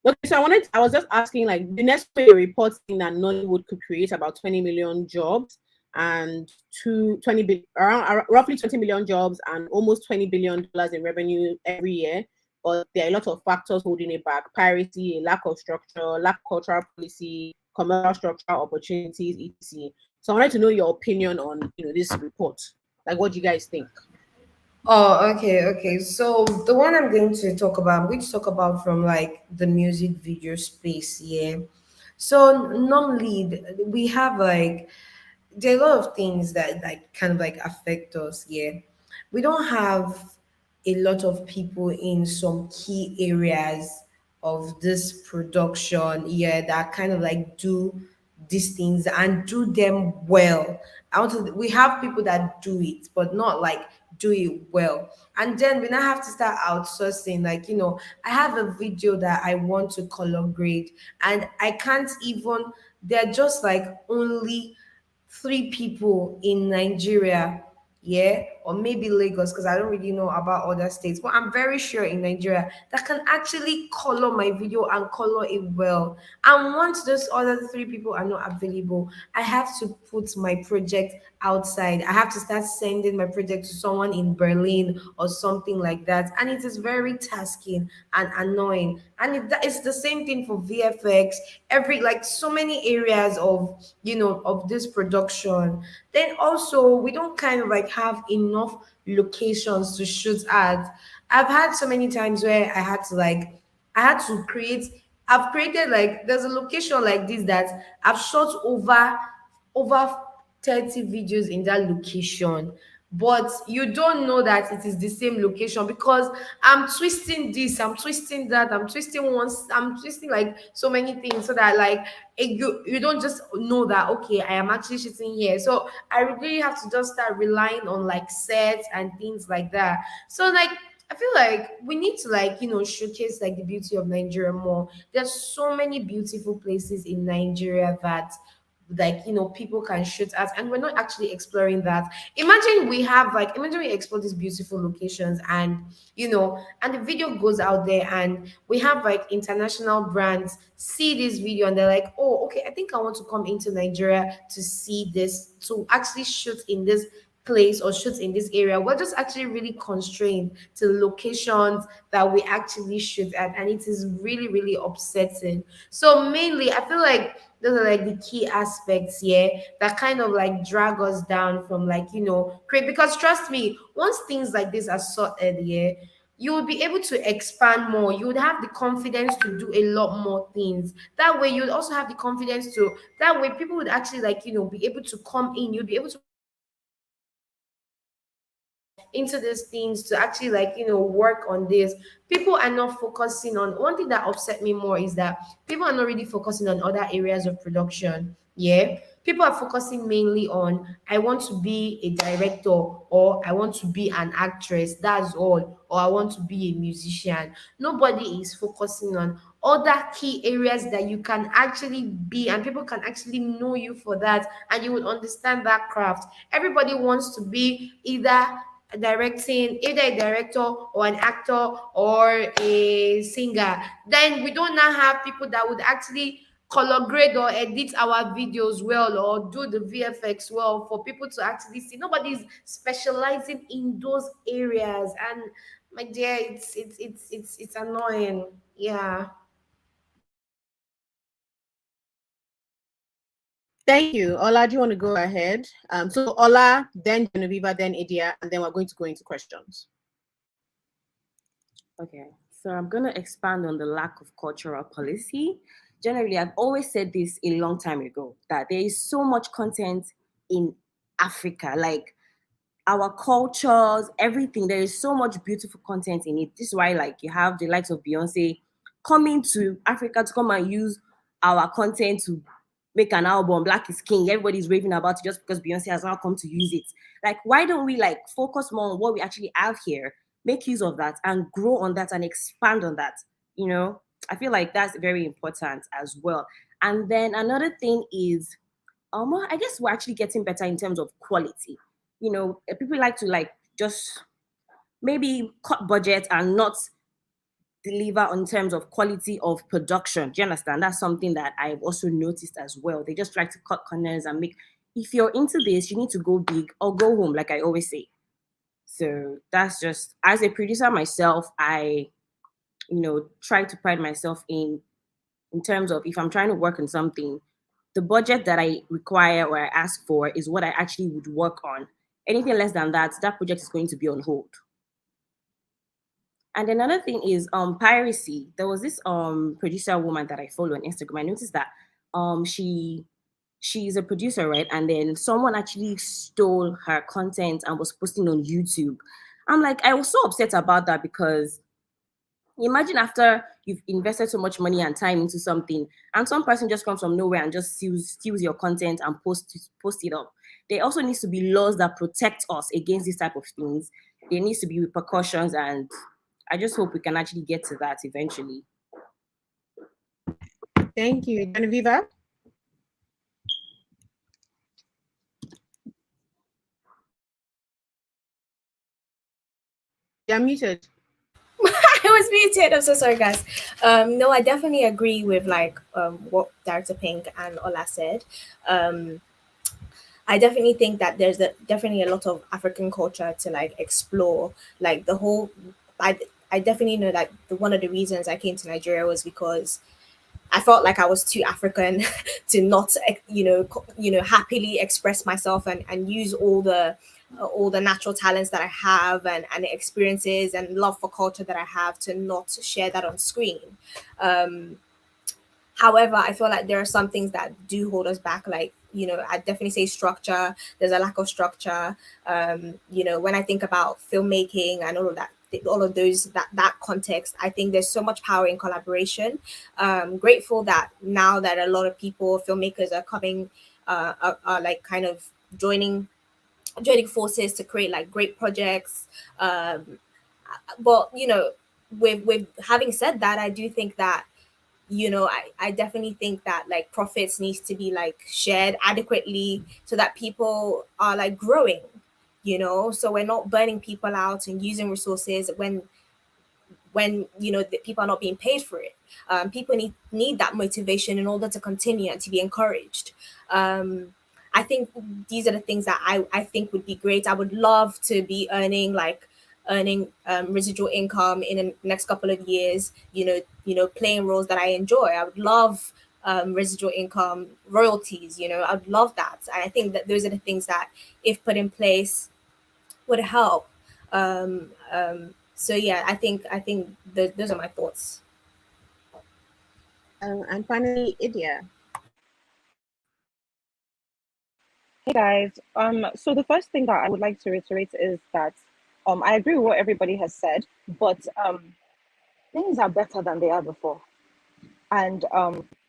Okay, so I was just asking, like, the next way report saying that Nollywood could create about 20 million jobs and roughly 20 million jobs and almost $20 billion in revenue every year. But there are a lot of factors holding it back: piracy, a lack of structure, lack of cultural policy, commercial structural opportunities, etc. So I wanted to know your opinion on this report. Like, what do you guys think? Oh, okay. So the one I'm going to talk about, I'm going to talk about from like the music video space, yeah. So normally we have like there are a lot of things that like kind of like affect us, yeah. We don't have a lot of people in some key areas of this production, yeah, that kind of like do these things and do them well. We have people that do it, but not like do it well. And then we now have to start outsourcing. Like, I have a video that I want to color grade, and I can't even, they're just like only 3 people in Nigeria, yeah, or maybe Lagos, because I don't really know about other states, but I'm very sure in Nigeria that can actually color my video and color it well. And once those other 3 people are not available, I have to put my project outside. I have to start sending my project to someone in Berlin or something like that. And it is very tasking and annoying. And it's the same thing for VFX, every like so many areas of of this production. Then also we don't kind of like have enough locations to shoot at. I've had so many times where I had to create, I've created like there's a location like this that I've shot over 30 videos in that location, but you don't know that it is the same location because I'm twisting this, I'm twisting that, I'm twisting like so many things so that like you don't just know that okay, I am actually shooting here. So I really have to just start relying on like sets and things like that. So like I feel like we need to like, showcase like the beauty of Nigeria more. There's so many beautiful places in Nigeria that like people can shoot at, and we're not actually exploring that. Imagine we explore these beautiful locations, and and the video goes out there, and we have like international brands see this video, and they're like, oh, okay, I think I want to come into Nigeria to see this, to actually shoot in this place or shoot in this area. We're just actually really constrained to locations that we actually shoot at, and it is really, really upsetting. So mainly I feel like those are like the key aspects here that kind of like drag us down from like create, because trust me, once things like this are sorted here, you will be able to expand more. You would have the confidence to do a lot more things. That way you would also have the confidence to, that way people would actually like be able to come in. You'd be able to into these things to actually like work on this. People are not focusing on, one thing that upset me more is that people are not really focusing on other areas of production. Yeah, people are focusing mainly on, I want to be a director, or I want to be an actress, that's all, or I want to be a musician. Nobody is focusing on other key areas that you can actually be, and people can actually know you for that, and you would understand that craft. Everybody wants to be either a director or an actor or a singer. Then we don't now have people that would actually color grade or edit our videos well, or do the VFX well for people to actually see. Nobody's specializing in those areas, and my dear, it's annoying. Yeah. Thank you. Ola, do you want to go ahead? So Ola, then Genoveva, then Idia, and then we're going to go into questions. Okay, so I'm going to expand on the lack of cultural policy. Generally, I've always said this a long time ago that there is so much content in Africa, like our cultures, everything. There is so much beautiful content in it. This is why, like, you have the likes of Beyonce coming to Africa to come and use our content to make an album. Black is King. Everybody's raving about it just because Beyonce has now come to use it. Like, why don't we like focus more on what we actually have here, make use of that, and grow on that and expand on that? You know, I feel like that's very important as well. And then another thing is, I guess we're actually getting better in terms of quality. People like to like just maybe cut budget and not deliver in terms of quality of production. Do you understand? That's something that I've also noticed as well. They just try to cut corners and make. If you're into this, you need to go big or go home, like I always say. So that's just, as a producer myself, I try to pride myself in terms of, if I'm trying to work on something, the budget that I require or I ask for is what I actually would work on. Anything less than that, that project is going to be on hold. And another thing is piracy. There was this producer woman that I follow on Instagram. I noticed that she's a producer, right? And then someone actually stole her content and was posting on YouTube. I'm like, I was so upset about that, because imagine after you've invested so much money and time into something, and some person just comes from nowhere and just steals your content and post it up. There also needs to be laws that protect us against this type of things. There needs to be repercussions, and I just hope we can actually get to that eventually. Thank you. Genoveva? You're muted. I was muted. I'm so sorry, guys. No, I definitely agree with like what Director Pink and Ola said. I definitely think that there's definitely a lot of African culture to like explore. Like the whole, I definitely know that one of the reasons I came to Nigeria was because I felt like I was too African to not, happily express myself and use all the natural talents that I have and experiences and love for culture that I have to not share that on screen. However, I feel like there are some things that do hold us back. Like, I definitely say structure. There's a lack of structure. When I think about filmmaking and all of that, all of those that context, I think there's so much power in collaboration. Grateful that now that a lot of people, filmmakers, are coming, are like kind of joining forces to create like great projects. but with having said that, I do think that I definitely think that like profits needs to be like shared adequately so that people are like growing, so we're not burning people out and using resources when the people are not being paid for it. People need that motivation in order to continue and to be encouraged. I think these are the things that I think would be great. I would love to be earning residual income in the next couple of years, playing roles that I enjoy. I would love residual income, royalties, I would love that. And I think that those are the things that, if put in place, would help. So yeah, I think those are my thoughts. And finally, Idia. Hey guys. So the first thing that I would like to reiterate is that I agree with what everybody has said, but things are better than they are before. And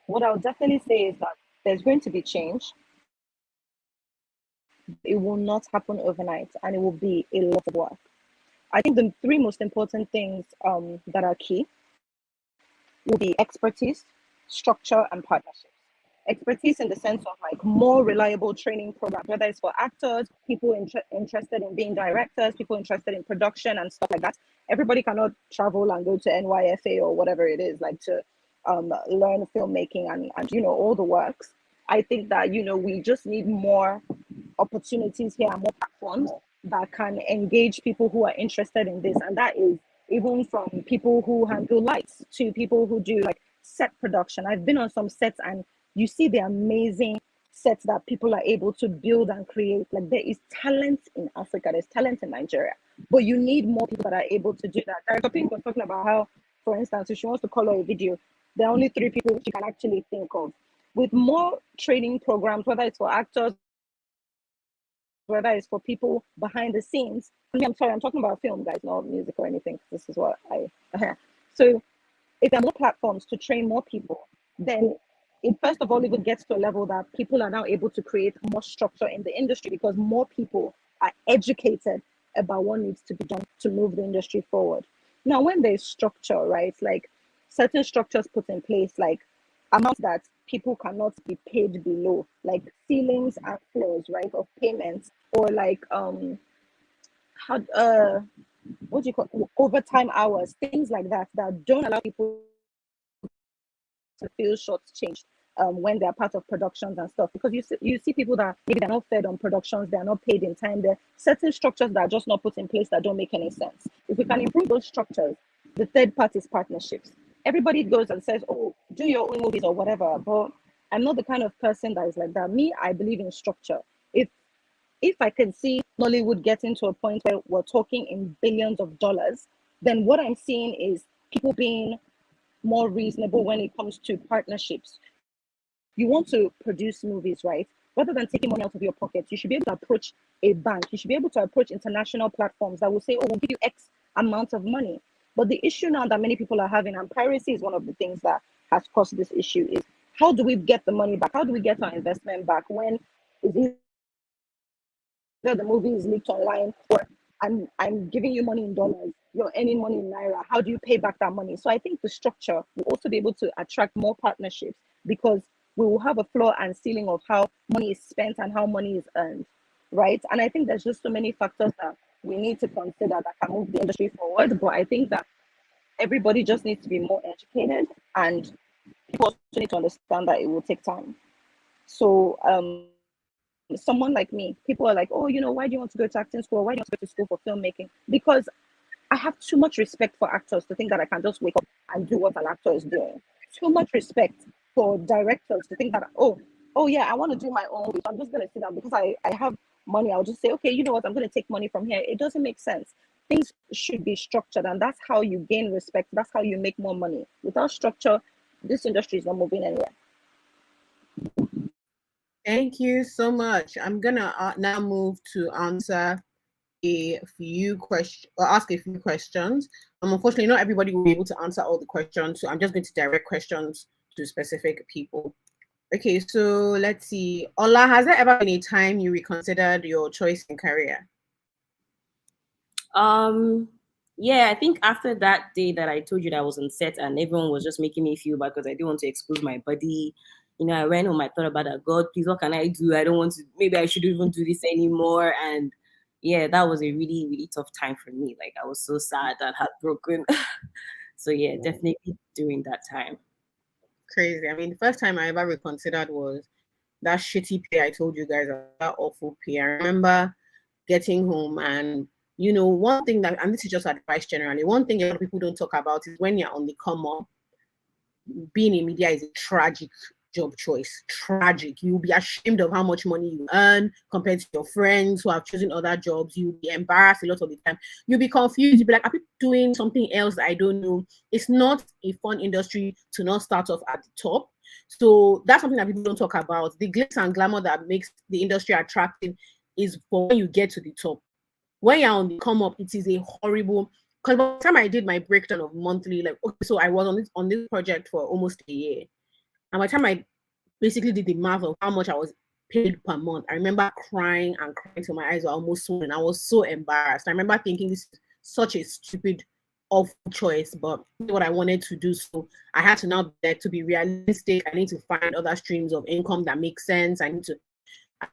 what I would definitely say is that there's going to be change. It will not happen overnight, and it will be a lot of work. I think the three most important things that are key will be expertise, structure, and partnerships. Expertise in the sense of like more reliable training programs, whether it's for actors, people interested in being directors, people interested in production and stuff like that. Everybody cannot travel and go to NYFA or whatever it is, like to learn filmmaking and all the works. I think that we just need more opportunities here and more platforms that can engage people who are interested in this, and that is even from people who handle lights to people who do like set production. I've been on some sets and you see the amazing sets that people are able to build and create. Like there is talent in Africa, there's talent in Nigeria, but you need more people that are able to do that. Director Pink was talking about how, for instance, if she wants to color a video, there are only 3 people she can actually think of. With more training programs, whether it's for actors, whether it's for people behind the scenes. I'm sorry, I'm talking about film, guys, not music or anything. This is what I. So, if there are more platforms to train more people, then it first of all even gets to a level that people are now able to create more structure in the industry because more people are educated about what needs to be done to move the industry forward. Now, when there's structure, right, like certain structures put in place, like amounts that people cannot be paid below, like ceilings and floors, right, of payments, or like how what do you call overtime hours, things like that that don't allow people to feel shortchanged when they're part of productions and stuff. Because you see people that maybe they're not fed on productions, they're not paid in time. There are certain structures that are just not put in place that don't make any sense. If we can improve those structures, the third parties partnerships. Everybody goes and says, "Oh, do your own movies or whatever." But I'm not the kind of person that is like that. Me, I believe in structure. If I can see Nollywood getting to a point where we're talking in billions of dollars, then what I'm seeing is people being more reasonable when it comes to partnerships. You want to produce movies, right? Rather than taking money out of your pocket, you should be able to approach a bank. You should be able to approach international platforms that will say, "Oh, we'll give you X amount of money." But the issue now that many people are having, and piracy is one of the things that has caused this issue, is how do we get the money back? How do we get our investment back when it's the movie is leaked online, or I'm giving you money in dollars, you're earning money in naira. How do you pay back that money? So I think the structure will also be able to attract more partnerships because we will have a floor and ceiling of how money is spent and how money is earned, right? And I think there's just so many factors that we need to consider that can move the industry forward. But I think that everybody just needs to be more educated, and people also need to understand that it will take time. So someone like me, people are like, "Oh, why do you want to go to acting school? Why do you want to go to school for filmmaking?" Because I have too much respect for actors to think that I can just wake up and do what an actor is doing. Too much respect for directors to think that, oh yeah, I want to do my own movie. So I'm just gonna sit down because I have money. I'll just say, okay, you know what, I'm gonna take money from here. It doesn't make sense. Things should be structured, and that's how you gain respect. That's how you make more money. Without structure, this industry is not moving anywhere. Thank you so much. I'm gonna now move to answer a few questions or ask a few questions. Unfortunately, not everybody will be able to answer all the questions, so I'm just going to direct questions to specific people. Okay, so let's see. Ola, has there ever been a time you reconsidered your choice in career? yeah, I think after that day that I told you that I was on set and everyone was just making me feel bad because I didn't want to expose my body. I went home, I thought about that. God, please, what can I do? I don't want to, maybe I shouldn't even do this anymore. And yeah, that was a really, really tough time for me. Like I was so sad and heartbroken. So yeah, definitely during that time. Crazy. I mean, the first time I ever reconsidered was that shitty pay I told you guys about, that awful pay. I remember getting home and one thing that, and this is just advice generally, one thing a lot of people don't talk about is when you're on the come up, being in media is a tragic job choice. Tragic. You'll be ashamed of how much money you earn compared to your friends who have chosen other jobs. You'll be embarrassed a lot of the time. You'll be confused. You'll be like, are people doing something else that I don't know? It's not a fun industry to not start off at the top. So that's something that people don't talk about. The glitz and glamour that makes the industry attractive is for when you get to the top. When you're on the come up, it is a horrible. Because by the time I did my breakdown of monthly, like, okay, so I was on this project for almost a year, and by the time I basically did the math of how much I was paid per month, I remember crying and crying till my eyes were almost swollen. I was so embarrassed. I remember thinking this is such a stupid, awful choice, but what I wanted to do. So I had to now be there to be realistic. I need to find other streams of income that make sense. I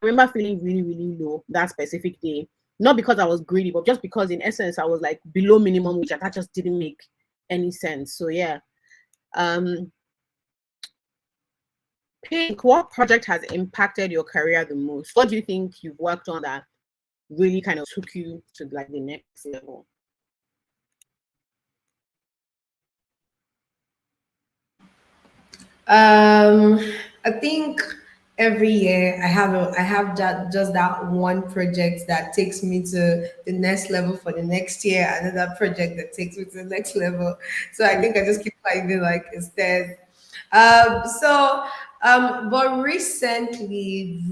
remember feeling really, really low that specific day. Not because I was greedy, but just because in essence I was like below minimum wage and that just didn't make any sense. So yeah. Pink, what project has impacted your career the most? What do you think you've worked on that really kind of took you to like the next level? Um, I think every year I have that just that one project that takes me to the next level for the next year, another project that takes me to the next level. So I think I just keep climbing like stairs. But recently,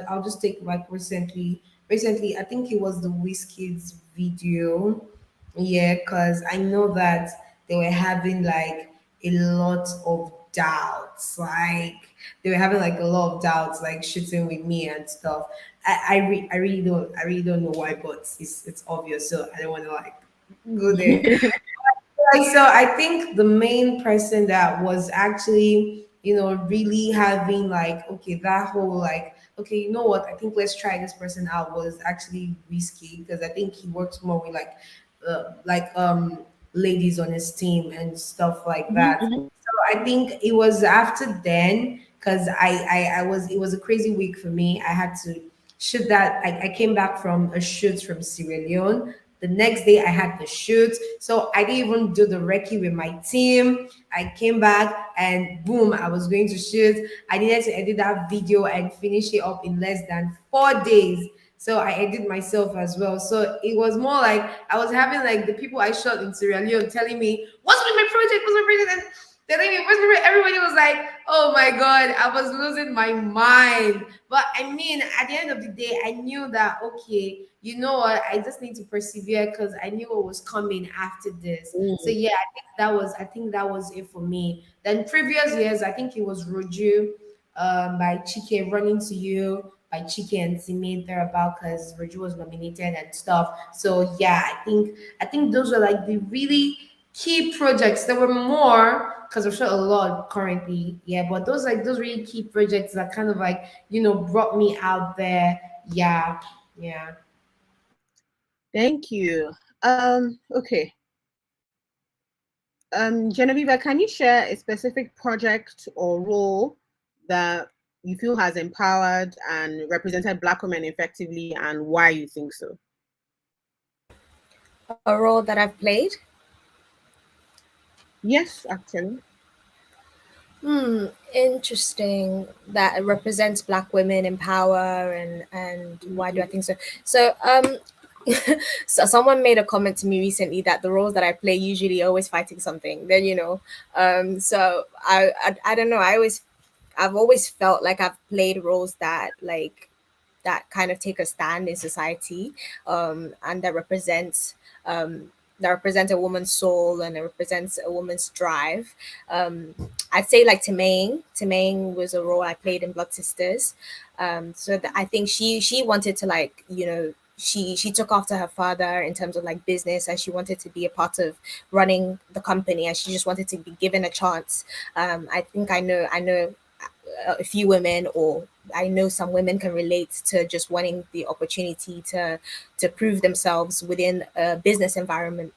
I'll just take like recently, I think it was the Wizkid's video. Yeah, because I know that they were having like a lot of doubts. Like they were having like a lot of doubts, like shooting with me and stuff. I really don't know why, but it's obvious. So I don't want to like go there. So I think the main person that was actually, really having like, okay, that whole like, okay, you know what? I think let's try this person out was actually risky because I think he works more with ladies on his team and stuff like that. So I think it was after then because I was it was a crazy week for me. I had to shoot that. I came back from a shoot from Sierra Leone. The next day I had the shoot. So I didn't even do the recce with my team. I came back and boom, I was going to shoot. I needed to edit that video and finish it up in less than 4 days. So I edited myself as well. So it was more like I was having like the people I shot in Sierra Leone telling me, what's with my project? What's my project? And telling me, everybody was like, oh my God, I was losing my mind. But I mean, at the end of the day, I knew that, okay, you know what, I just need to persevere because I knew what was coming after this. So yeah, I think that was it for me. Then previous years, I think it was Roju by Chike Running to You by Chike and Simi thereabout because Roju was nominated and stuff. So yeah, I think those were like the really key projects. There were more because I've shot a lot currently. Yeah, but those really key projects that kind of like, brought me out there. Yeah. Yeah. Thank you. Okay. Genevieve, can you share a specific project or role that you feel has empowered and represented Black women effectively and why you think so? A role that I've played. Yes, actually. Interesting. That represents Black women in power, and why do I think so? So so someone made a comment to me recently that the roles that I play usually always fighting something. Then so I don't know. I've always felt like I've played roles that kind of take a stand in society, and that represents a woman's soul and it represents a woman's drive. I'd say like Temaine was a role I played in Blood Sisters. So I think she wanted to she took after her father in terms of like business, and she wanted to be a part of running the company, and she just wanted to be given a chance. I think I know a few women, or I know some women can relate to just wanting the opportunity to prove themselves within a business environment.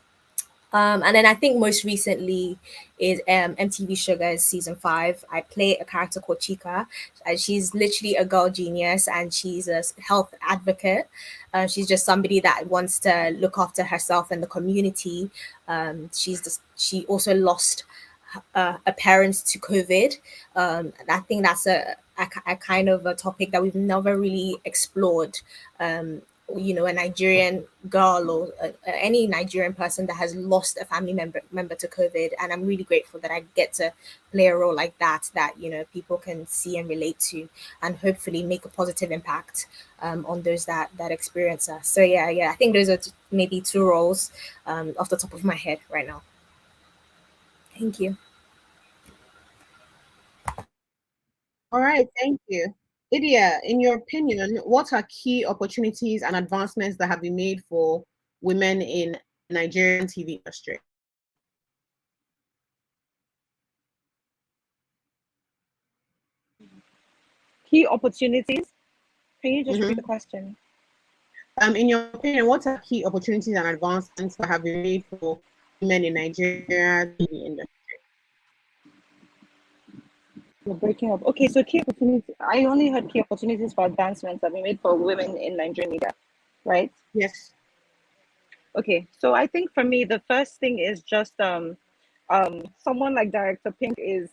And then I think most recently is MTV Sugar's season 5. I play a character called Chica, and she's literally a girl genius, and she's a health advocate. She's just somebody that wants to look after herself and the community. She also lost a parent to COVID. I think that's a kind of a topic that we've never really explored. A Nigerian girl, or any Nigerian person that has lost a family member to COVID, and I'm really grateful that I get to play a role like that, people can see and relate to, and hopefully make a positive impact on those that experience us. So yeah, I think those are maybe 2 roles off the top of my head right now. Thank you. All right, thank you. Idia, in your opinion, what are key opportunities and advancements that have been made for women in Nigerian TV industry? Key opportunities. Can you just repeat Mhm. the question? In your opinion, what are key opportunities and advancements that have been made for women in Nigeria TV industry? You're breaking up. Okay, so key opportunities. I only heard key opportunities for advancements that have been made for women in Nigerian media, right? Yes. Okay, so I think for me, the first thing is just someone like Director Pink is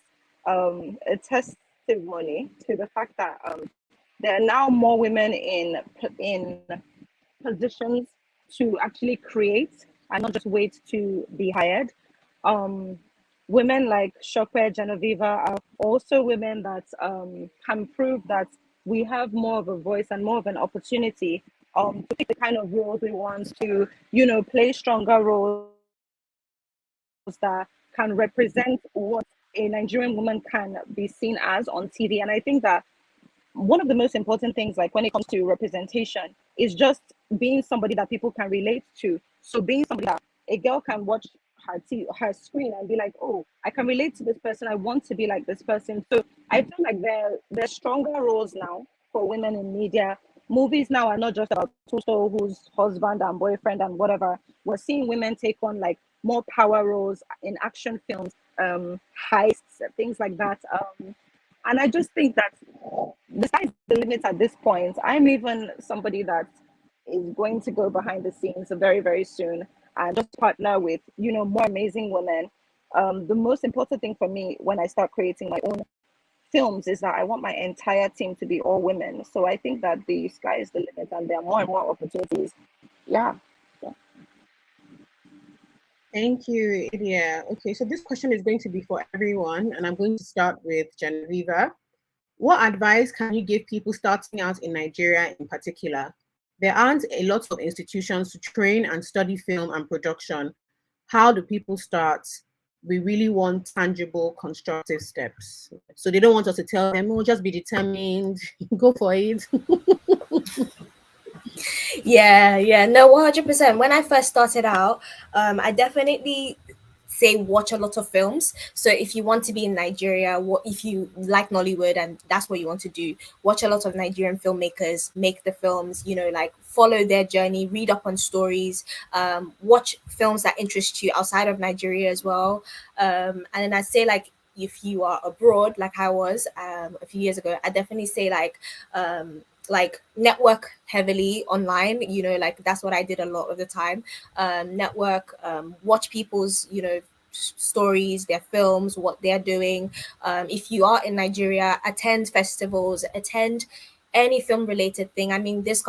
a testimony to the fact that there are now more women in positions to actually create and not just wait to be hired. Um, Women like Shokwe, Genoveva are also women that can prove that we have more of a voice and more of an opportunity to pick the kind of roles we want to, play stronger roles that can represent what a Nigerian woman can be seen as on TV. And I think that one of the most important things, like when it comes to representation, is just being somebody that people can relate to. So being somebody that a girl can watch her screen and be like, oh, I can relate to this person. I want to be like this person. So I feel like there's stronger roles now for women in media. Movies now are not just about Tuso, who's husband and boyfriend and whatever. We're seeing women take on like more power roles in action films, heists, things like that. And I just think that the sky's the limit at this point. I'm even somebody that is going to go behind the scenes very, very soon and just partner with, more amazing women. The most important thing for me when I start creating my own films is that I want my entire team to be all women. So I think that the sky is the limit and there are more and more opportunities. Yeah. Thank you, Idia. Okay, so this question is going to be for everyone, and I'm going to start with Genevieve. What advice can you give people starting out in Nigeria in particular? There aren't a lot of institutions to train and study film and production. How do people start? We really want tangible, constructive steps. So they don't want us to tell them, oh, just be determined, go for it. Yeah, no, 100%. When I first started out, I definitely say watch a lot of films. So if you want to be in Nigeria, what if you like Nollywood and that's what you want to do, watch a lot of Nigerian filmmakers make the films, like follow their journey, read up on stories, watch films that interest you outside of Nigeria as well. And then I say like if you are abroad like I was a few years ago, I definitely say like network heavily online, like that's what I did a lot of the time. Network, watch people's, stories, their films, what they're doing. If you are in Nigeria, attend festivals, attend any film related thing. I mean, this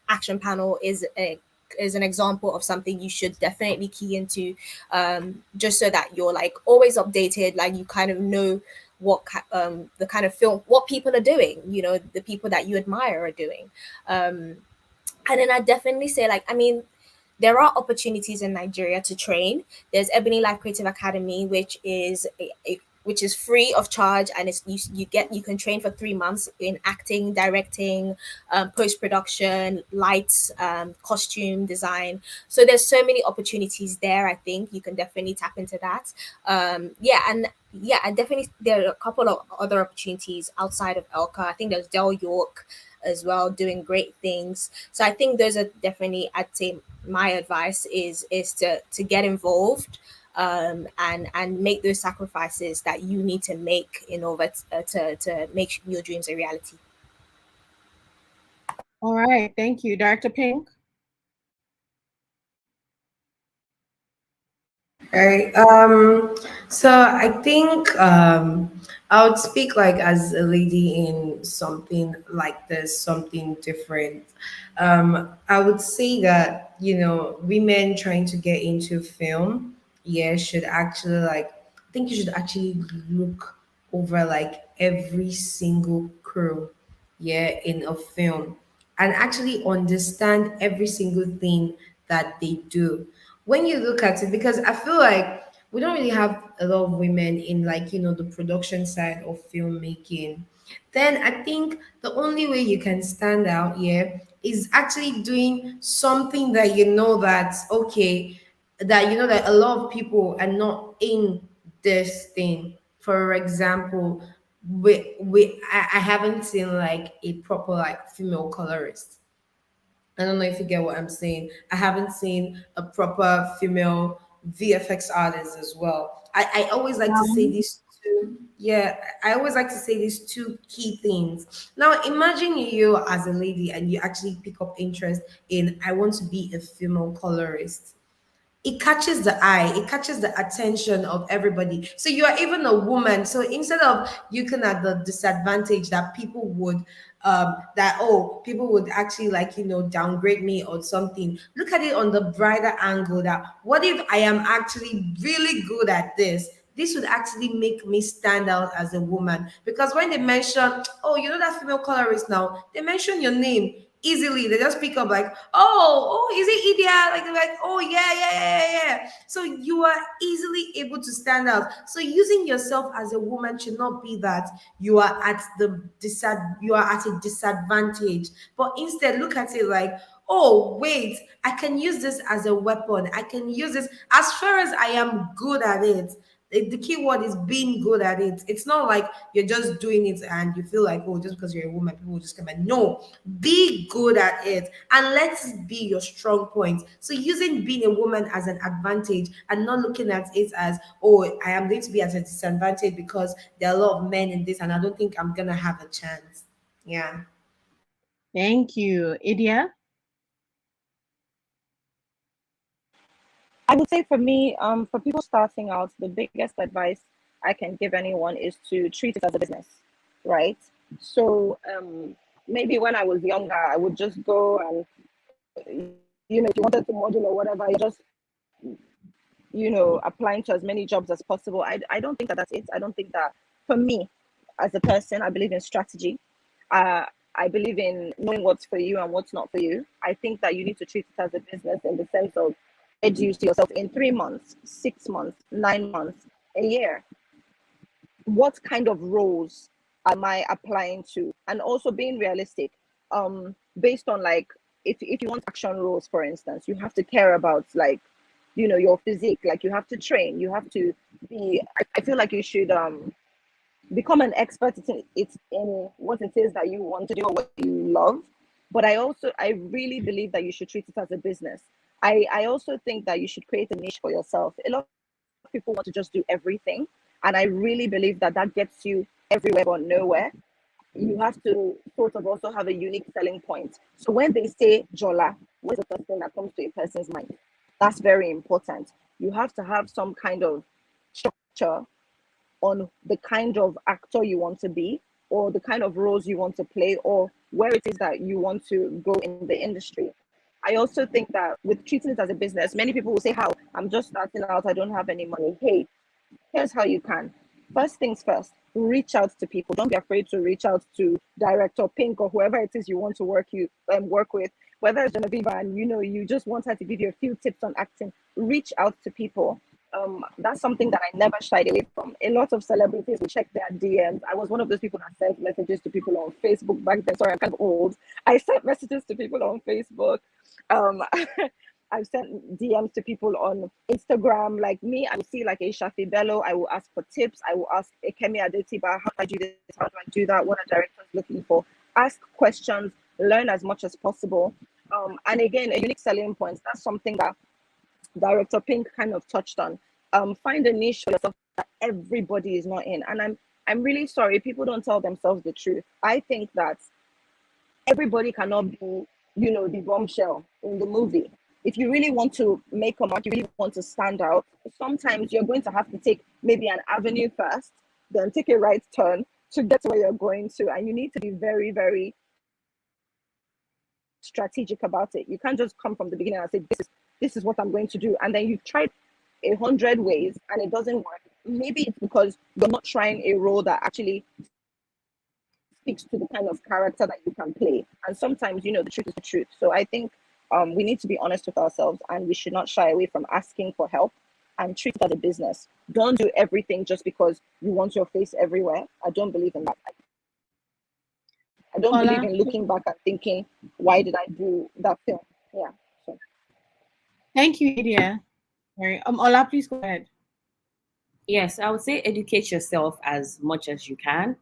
action panel is an example of something you should definitely key into, just so that you're like always updated, like you kind of know the kind of film, what people are doing, the people that you admire are doing. And then I definitely say, like, I mean, there are opportunities in Nigeria to train. There's Ebony Life Creative Academy, which is which is free of charge, and you can train for 3 months in acting, directing, post production, lights, costume design. So there's so many opportunities there. I think you can definitely tap into that. And definitely there are a couple of other opportunities outside of Elka. I think there's Del York as well doing great things. So I think those are definitely, I'd say, my advice is to get involved, and make those sacrifices that you need to make in order to make your dreams a reality. All right, thank you. Director Pink? Right. So I think I would speak like as a lady in something like this, something different. I would say that, women trying to get into film, yeah, should actually like, I think you should actually look over like every single crew, yeah, in a film, and actually understand every single thing that they do when you look at it, because I feel like we don't really have a lot of women in like the production side of filmmaking. Then I think the only way you can stand out here is actually doing something that that's okay, that that a lot of people are not in this thing. For example, I haven't seen like a proper like female colorist. I don't know if you get what I'm saying. I haven't seen a proper female VFX artist as well. I always like to say these two. Yeah, I always like to say these two key things. Now, imagine you as a lady and you actually pick up interest in, I want to be a female colorist. It catches the eye, it catches the attention of everybody. So you are even a woman. So instead of looking at the disadvantage that people would that people would actually like downgrade me or something, look at it on the brighter angle, that what if I am actually really good at this would actually make me stand out as a woman. Because when they mention, oh, that female colorist, now they mention your name easily. They just pick up like, oh, is it Idia? Like they're like, oh yeah. So you are easily able to stand out. So using yourself as a woman should not be that you are at you are at a disadvantage, but instead look at it like, oh wait, I can use this as a weapon. I can use this as far as I am good at it. The key word is being good at it. It's not like you're just doing it and you feel like, oh, just because you're a woman, people will just come and no, be good at it and let it be your strong point. So using being a woman as an advantage and not looking at it as, oh, I am going to be at a disadvantage because there are a lot of men in this and I don't think I'm gonna have a chance. Yeah. Thank you. Idia? I would say for me, for people starting out, the biggest advice I can give anyone is to treat it as a business, right? So maybe when I was younger, I would just go and, if you wanted to model or whatever, you just, applying to as many jobs as possible. I don't think that that's it. I don't think that, for me, as a person, I believe in strategy. I believe in knowing what's for you and what's not for you. I think that you need to treat it as a business in the sense of, do you see yourself in 3 months, 6 months, 9 months, a year? What kind of roles am I applying to? And also being realistic, based on like, if you want action roles, for instance, you have to care about like, your physique, like you have to train, you have to be, I feel like you should become an expert in what it is that you want to do or what you love. But I really believe that you should treat it as a business. I also think that you should create a niche for yourself. A lot of people want to just do everything, and I really believe that that gets you everywhere but nowhere. You have to sort of also have a unique selling point. So when they say Jola, what's the first thing that comes to a person's mind? That's very important. You have to have some kind of structure on the kind of actor you want to be, or the kind of roles you want to play, or where it is that you want to go in the industry. I also think that with treating it as a business, many people will say, how? I'm just starting out, I don't have any money. Hey, here's how you can. First things first, reach out to people. Don't be afraid to reach out to director Pink or whoever it is you want to work with, whether it's Genoveva and you just want her to give you a few tips on acting. Reach out to people. That's something that I never shied away from. A lot of celebrities will check their DMs. I was one of those people that sent messages to people on Facebook back then. Sorry, I'm kind of old. I sent messages to people on Facebook. Um, I've sent DMs to people on Instagram. Like me, I will see like a Shafi Bello. I will ask for tips. I will ask a Kemi Adetiba, how do I do this? How do I do that? What are directors looking for? Ask questions, learn as much as possible. And again, a unique selling point. That's something that Director Pink kind of touched on. Find a niche for yourself that everybody is not in. And I'm really sorry, people don't tell themselves the truth. I think that everybody cannot be, the bombshell in the movie. If you really want to make a mark, you really want to stand out, sometimes you're going to have to take maybe an avenue first, then take a right turn to get to where you're going to. And you need to be very, very strategic about it. You can't just come from the beginning and say, this is what I'm going to do. And then you've tried 100 ways and it doesn't work. Maybe it's because you're not trying a role that actually speaks to the kind of character that you can play. And sometimes, the truth is the truth. So I think we need to be honest with ourselves, and we should not shy away from asking for help and treat it as a business. Don't do everything just because you want your face everywhere. I don't believe in that. I don't believe in looking back and thinking, why did I do that film? Yeah. So. Thank you, Idia. Ola, please go ahead. Yes, I would say educate yourself as much as you can.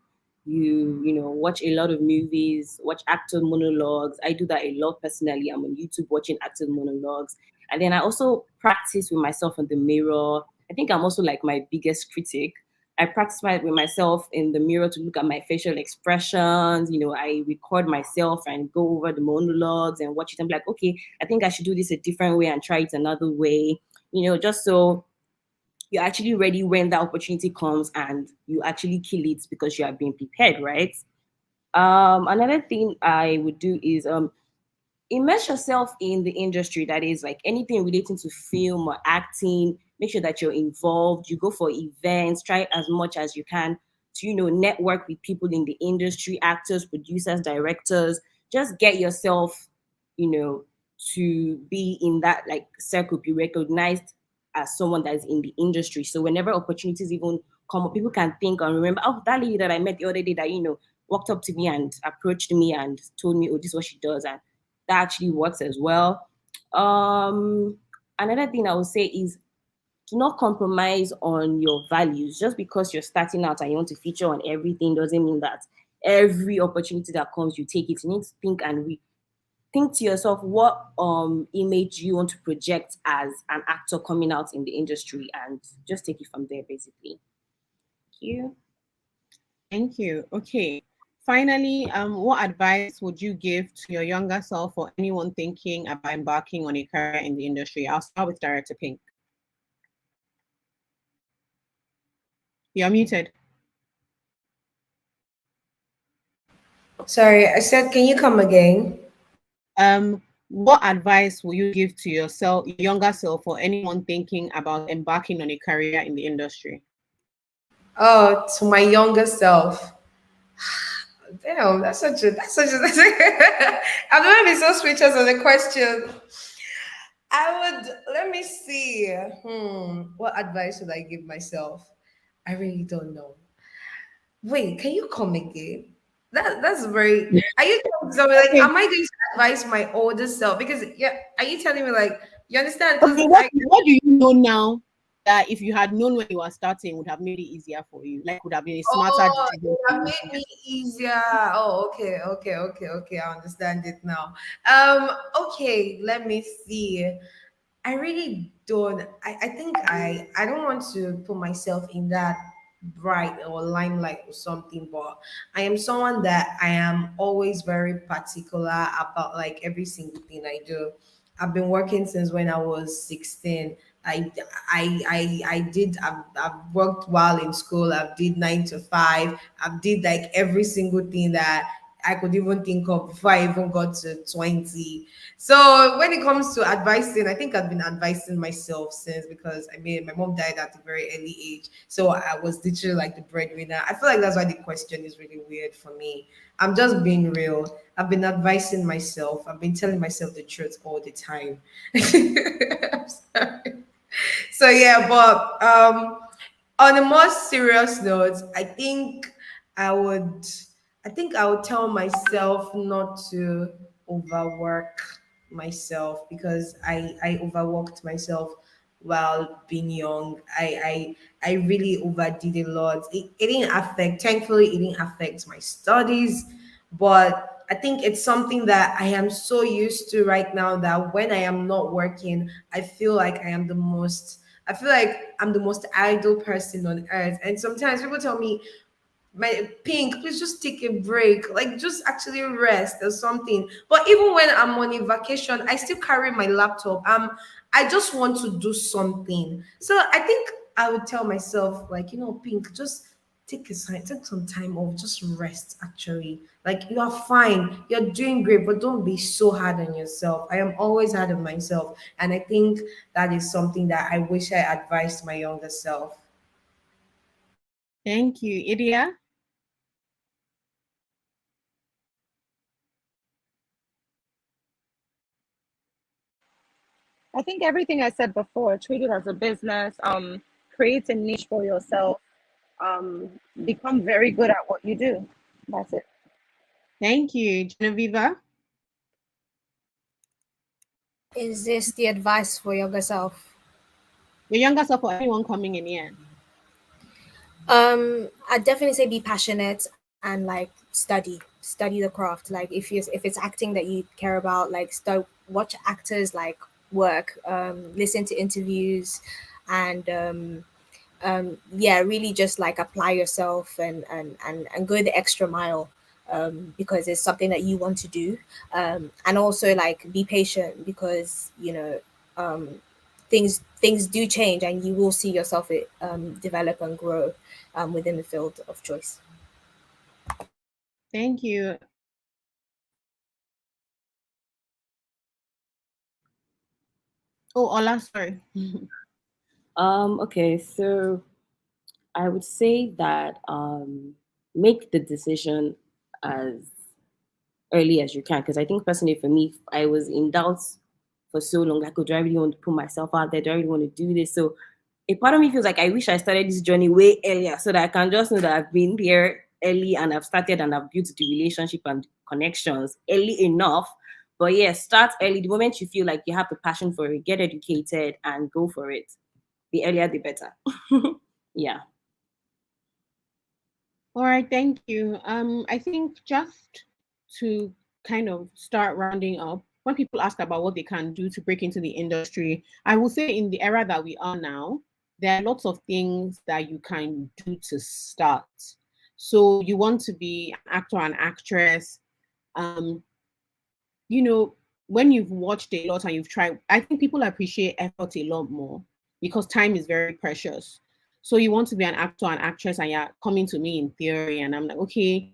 You watch a lot of movies, watch actor monologues. I do that a lot personally. I'm on YouTube watching actor monologues. And then I also practice with myself in the mirror. I think I'm also like my biggest critic. I practice with myself in the mirror to look at my facial expressions. I record myself and go over the monologues and watch it and be like, okay, I think I should do this a different way and try it another way. Just so you're actually ready when the opportunity comes and you actually kill it because you have been prepared, right? Another thing I would do is immerse yourself in the industry. That is like anything relating to film or acting. Make sure that you're involved. You go for events. Try as much as you can to network with people in the industry, actors, producers, directors. Just get yourself to be in that like circle, be recognized as someone that is in the industry. So whenever opportunities even come up, people can think and remember, oh, that lady that I met the other day that walked up to me and approached me and told me, oh, this is what she does, and that actually works as well. Another thing I would say is do not compromise on your values. Just because you're starting out and you want to feature on everything doesn't mean that every opportunity that comes you take it. You need to think and think to yourself what image you want to project as an actor coming out in the industry, and just take it from there basically. Thank you. Okay. Finally, what advice would you give to your younger self or anyone thinking about embarking on a career in the industry? I'll start with Director Pink. You're muted. Sorry, I said, can you come again? What advice will you give to yourself, your younger self, or anyone thinking about embarking on a career in the industry? Oh, to my younger self. Damn, that's such a I'm gonna be so speechless on the question. Let me see. What advice would I give myself? I really don't know. Wait, can you come again? That's very. Are you telling me like? Am I going to advise my older self? Because are you telling me like you understand? Okay, what do you know now that if you had known when you were starting would have made it easier for you? Like would have been a smarter decision. It would have made me easier. Oh, okay. I understand it now. Okay, let me see. I really don't. I think I don't want to put myself in that bright or limelight or something, but I am someone that I am always very particular about like every single thing I do. I've been working since when I was 16. I've worked while in school. I've did 9 to 5. I've did like every single thing that I could even think of before I even got to 20. So when it comes to advising, I think I've been advising myself since, because I mean my mom died at a very early age. So I was literally like the breadwinner. I feel like that's why the question is really weird for me. I'm just being real. I've been advising myself. I've been telling myself the truth all the time. I'm sorry. So yeah, but on a more serious note, I would I would tell myself not to overwork myself, because I overworked myself while being young. I really overdid a lot. It didn't affect, thankfully it didn't affect my studies, but I think it's something that I am so used to right now that when I am not working, I feel like I'm the most idle person on earth. And sometimes people tell me, my Pink, please just take a break, like just actually rest or something. But even when I'm on a vacation, I still carry my laptop. I just want to do something. So I think I would tell myself, like, Pink, just take some time off, just rest actually. Like, you are fine, you're doing great, but don't be so hard on yourself. I am always hard on myself. And I think that is something that I wish I advised my younger self. Thank you. Idia? I think everything I said before, treat it as a business, create a niche for yourself, um, become very good at what you do. That's it. Thank you. Genoveva? Is this the advice for younger self? Your younger self or anyone coming in here? I'd definitely say be passionate and like study the craft. Like if it's acting that you care about, like start watch actors like work, listen to interviews, and yeah, really just like apply yourself and go the extra mile, because it's something that you want to do, and also like be patient, because things do change, and you will see yourself develop and grow within the field of choice. Thank you. Oh, Ola, sorry. Okay, so I would say that make the decision as early as you can, because I think personally for me, I was in doubt for so long. Like, oh, do I really want to put myself out there? Do I really want to do this? So a part of me feels like I wish I started this journey way earlier, so that I can just know that I've been here early and I've started and I've built the relationship and connections early enough. But yeah, start early. The moment you feel like you have the passion for it, get educated and go for it. The earlier the better. Yeah. All right, thank you. I think just to kind of start rounding up, when people ask about what they can do to break into the industry, I will say in the era that we are now, there are lots of things that you can do to start. So you want to be an actor and actress, um, you know, when you've watched a lot and you've tried, I think people appreciate effort a lot more because time is very precious. So you want to be an actor and actress, and you're coming to me in theory, and I'm like, okay,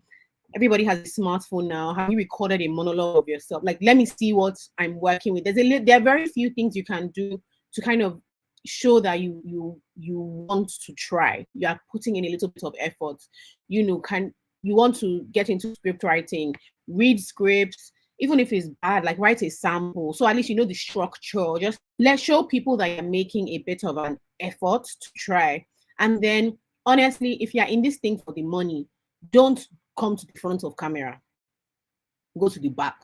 everybody has a smartphone now. Have you recorded a monologue of yourself? Like, let me see what I'm working with. There are very few things you can do to kind of show that you want to try. You are putting in a little bit of effort. Can you want to get into script writing, read scripts, even if it's bad, like write a sample. So at least you know the structure. Just let's show people that you're making a bit of an effort to try. And then honestly, if you're in this thing for the money, don't come to the front of camera. Go to the back.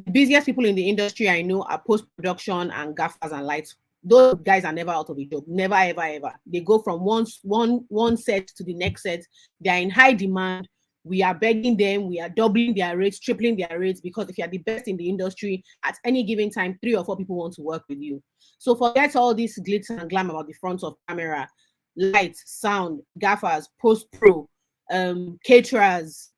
The busiest people in the industry I know are post-production and gaffers and lights. Those guys are never out of a job. Never, ever, ever. They go from one set to the next set. They are in high demand. We are begging them. We are doubling their rates, tripling their rates, because if you're the best in the industry, at any given time, 3 or 4 people want to work with you. So forget all this glitz and glam about the front of camera, lights, sound, gaffers, post-pro, caterers,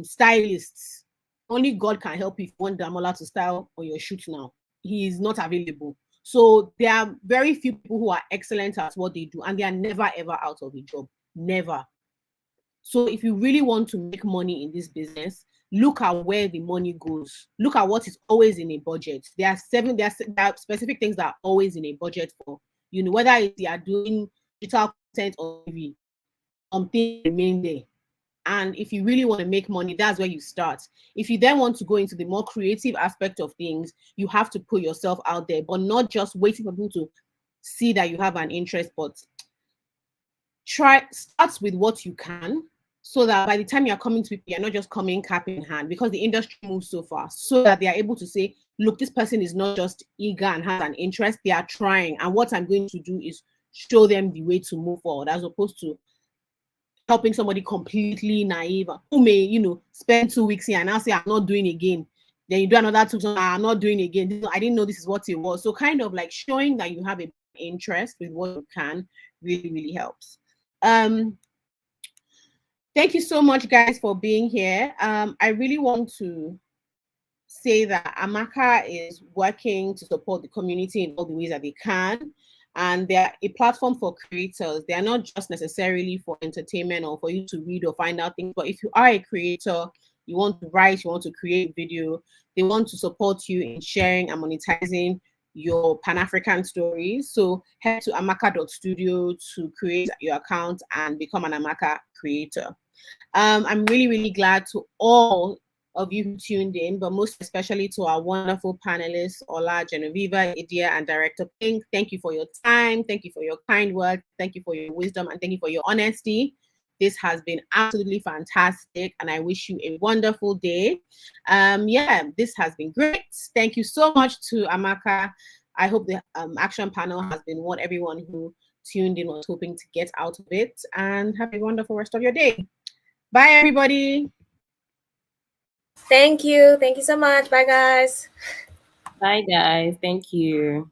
stylists. Only God can help you if you want Damola to style on your shoot now. He is not available. So there are very few people who are excellent at what they do, and they are never ever out of a job. Never. So if you really want to make money in this business, look at where the money goes. Look at what is always in a budget. There are specific things that are always in a budget for, whether you are doing digital content or TV, something remain there. And if you really want to make money, that's where you start. If you then want to go into the more creative aspect of things, you have to put yourself out there, but not just waiting for people to see that you have an interest, but start with what you can, so that by the time you're coming to people, you're not just coming cap in hand, because the industry moves so fast, so that they are able to say, look, this person is not just eager and has an interest, they are trying, and what I'm going to do is show them the way to move forward, as opposed to helping somebody completely naive who may, spend 2 weeks here and now say, I'm not doing again. Then you do another 2 weeks, I'm not doing again. I didn't know this is what it was. So kind of like showing that you have an interest with what you can really, really helps. Thank you so much, guys, for being here. I really want to say that AMAKA is working to support the community in all the ways that they can. And they're a platform for creators. They are not just necessarily for entertainment or for you to read or find out things. But if you are a creator, you want to write, you want to create video, they want to support you in sharing and monetizing your Pan-African stories. So head to amaka.studio to create your account and become an AMAKA creator. I'm really, really glad to all of you who tuned in, but most especially to our wonderful panelists, Ola, Genoveva, Idia, and Director Pink. Thank you for your time. Thank you for your kind words. Thank you for your wisdom, and thank you for your honesty. This has been absolutely fantastic, and I wish you a wonderful day. This has been great. Thank you so much to AMAKA. I hope the action panel has been what everyone who tuned in was hoping to get out of it, and have a wonderful rest of your day. Bye, everybody. Thank you. Thank you so much. Bye, guys. Bye, guys. Thank you.